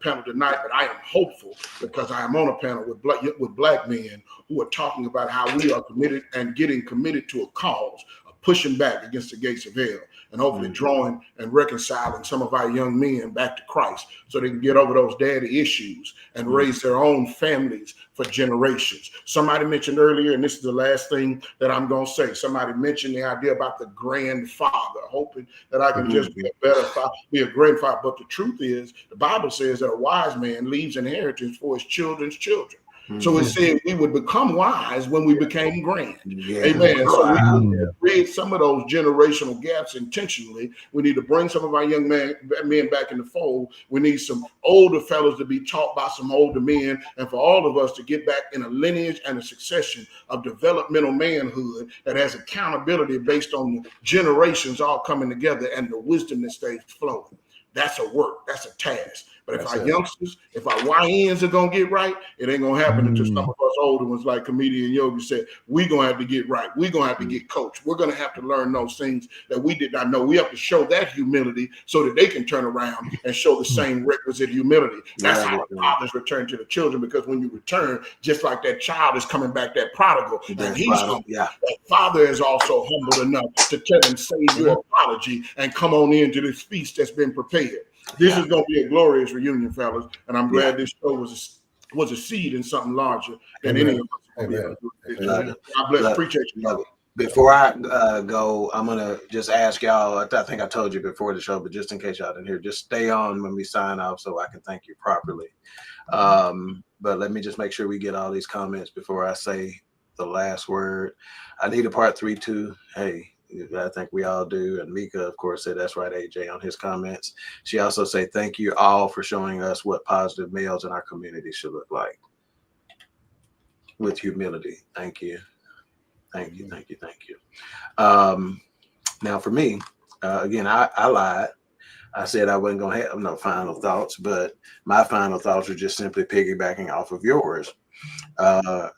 panel tonight, but I am hopeful because I am on a panel with black men who are talking about how we are committed and getting committed to a cause of pushing back against the gates of hell and hopefully drawing and reconciling some of our young men back to Christ so they can get over those daddy issues and raise their own families for generations. Somebody mentioned earlier, and this is the last thing that I'm going to say, somebody mentioned the idea about the grandfather, hoping that I can just be a better father, be a grandfather. But the truth is, the Bible says that a wise man leaves inheritance for his children's children. So it said we would become wise when we became grand. Yeah. Amen. So we Wow. need to create some of those generational gaps intentionally. We need to bring some of our young men back in the fold. We need some older fellows to be taught by some older men, and for all of us to get back in a lineage and a succession of developmental manhood that has accountability based on the generations all coming together and the wisdom that stays flowing. That's a work. That's a task. But if our youngsters, if our YNs are going to get right, it ain't going to happen until some of us older ones, like comedian Yogi said, we're going to have to get right. We're going to have to get coached. We're going to have to learn those things that we did not know. We have to show that humility so that they can turn around and show the same requisite humility. That's how the fathers return to the children, because when you return, just like that child is coming back, that prodigal, and he's humble. That father is also humble enough to tell him, say your apology and come on into this feast that's been prepared. This is going to be a glorious reunion, fellas, and I'm glad this show was a seed in something larger than any of us. God bless. Appreciate you. Before I go, I'm gonna just ask y'all. I think I told you before the show, but just in case y'all didn't hear, just stay on when we sign off so I can thank you properly. But let me just make sure we get all these comments before I say the last word. I need a part 3 too. Hey. I think we all do. And Mika, of course, said that's right, AJ, on his comments. She also said, thank you all for showing us what positive males in our community should look like. With humility. Thank you. Thank you. Thank you. Thank you. Now for me, again, I lied. I said I wasn't going to have no final thoughts, but my final thoughts are just simply piggybacking off of yours.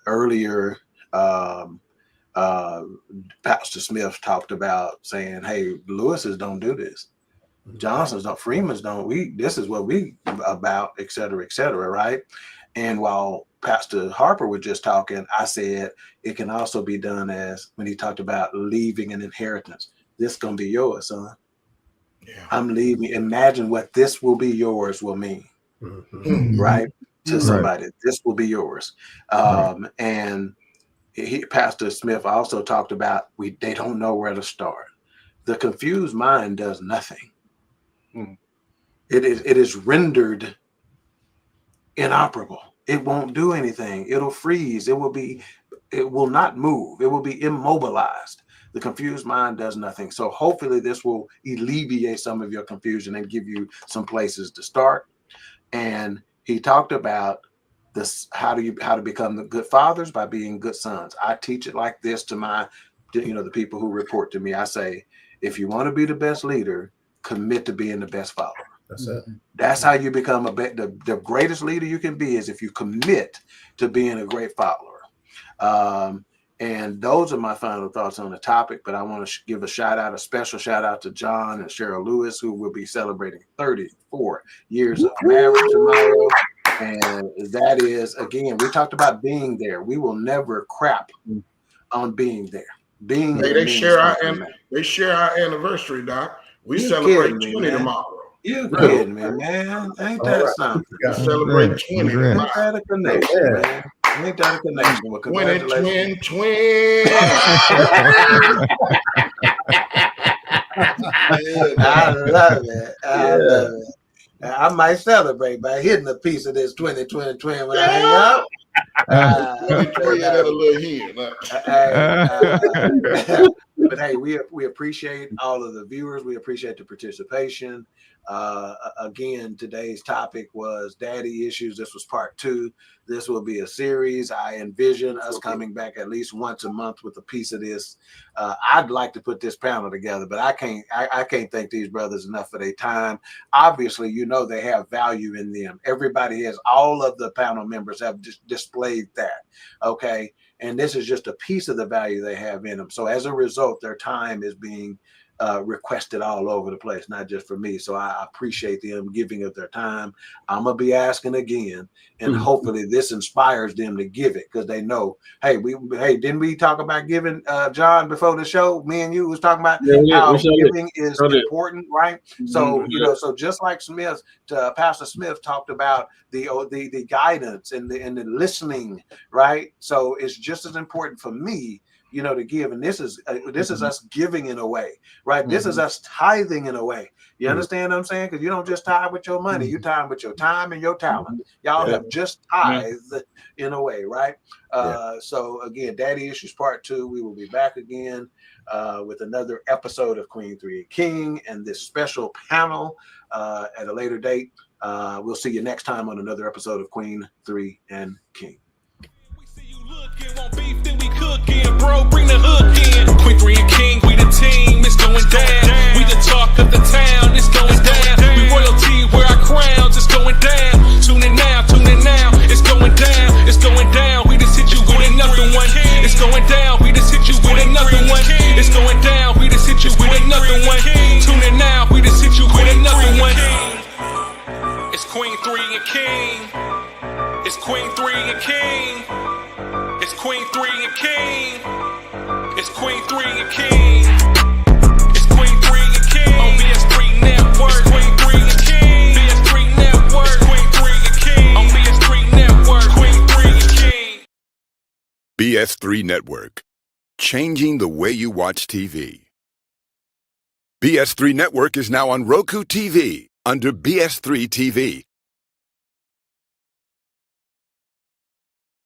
Earlier, Pastor Smith talked about saying, hey, Lewis's don't do this. Johnson's don't, Freeman's don't, this is what we about, et cetera, right? And while Pastor Harper was just talking, I said it can also be done as when he talked about leaving an inheritance. This gonna be yours, son. Yeah. I'm leaving. Imagine what this will be yours will mean, right? To somebody, this will be yours. And Pastor Smith also talked about they don't know where to start. The confused mind does nothing. It is rendered inoperable. It won't do anything. It'll freeze. It will not move. It will be immobilized. The confused mind does nothing. So hopefully this will alleviate some of your confusion and give you some places to start. And he talked about this, how to become the good fathers by being good sons. I teach it like this to the people who report to me. I say, if you want to be the best leader, commit to being the best follower. That's it. That's how you become the greatest leader you can be, is if you commit to being a great follower. And those are my final thoughts on the topic, but I want to give a special shout out to John and Cheryl Lewis, who will be celebrating 34 years of marriage tomorrow. And that is, again, we talked about being there. We will never crap on being there. They share our anniversary, Doc. We celebrate 20 tomorrow. You kidding me, man? Ain't that something? We celebrate 20 tomorrow. Ain't that a connection, man? Ain't that a connection? Well, congratulations. Twin. I love it. I love it. I might celebrate by hitting a piece of this 2020 when I hang out. But hey, we appreciate all of the viewers. We appreciate the participation. Again, today's topic was daddy issues. This was part 2. This will be a series. I envision us coming back at least once a month with a piece of this. I'd like to put this panel together, but I can't thank these brothers enough for their time. Obviously, they have value in them. Everybody has, all of the panel members have displayed that. Okay. And this is just a piece of the value they have in them. So as a result, their time is being requested all over the place, not just for me. So I appreciate them giving of their time. I'm gonna be asking again, and hopefully this inspires them to give it, because they know, hey, didn't we talk about giving, John, before the show? Me and you was talking about how giving is important, right? So so just like Pastor Smith talked about the guidance and the listening, right? So it's just as important for me to give. And this is us giving in a way, right? This is us tithing in a way. You understand what I'm saying? Because you don't just tithe with your money, you tithe with your time and your talent. Y'all have just tithed in a way, right? So again, Daddy Issues Part 2. We will be back again with another episode of Queen3 King and this special panel at a later date. We'll see you next time on another episode of Queen3 and King. Want beef, then we cooking, bro, bring the hook in. Queen3 and King, we the team, it's going down. We the talk of the town, it's going down. We royalty, wear our crowns, it's going down. Tune in now, it's going down, it's going down. We just hit you with another one, it's going down. We just hit you with another one, it's going down. We just hit you with another one. Tune in now, we just hit you with another one. It's Queen3 and King, it's Queen3 and King. It's Queen3 and King. It's Queen3 and King. It's Queen3 and King. On BS3 Network. It's Queen3 and King. BS3 Network. It's Queen3 and King. On BS3 Network. Queen3 and King. BS3 Network. Changing the way you watch TV. BS3 Network is now on Roku TV under BS3 TV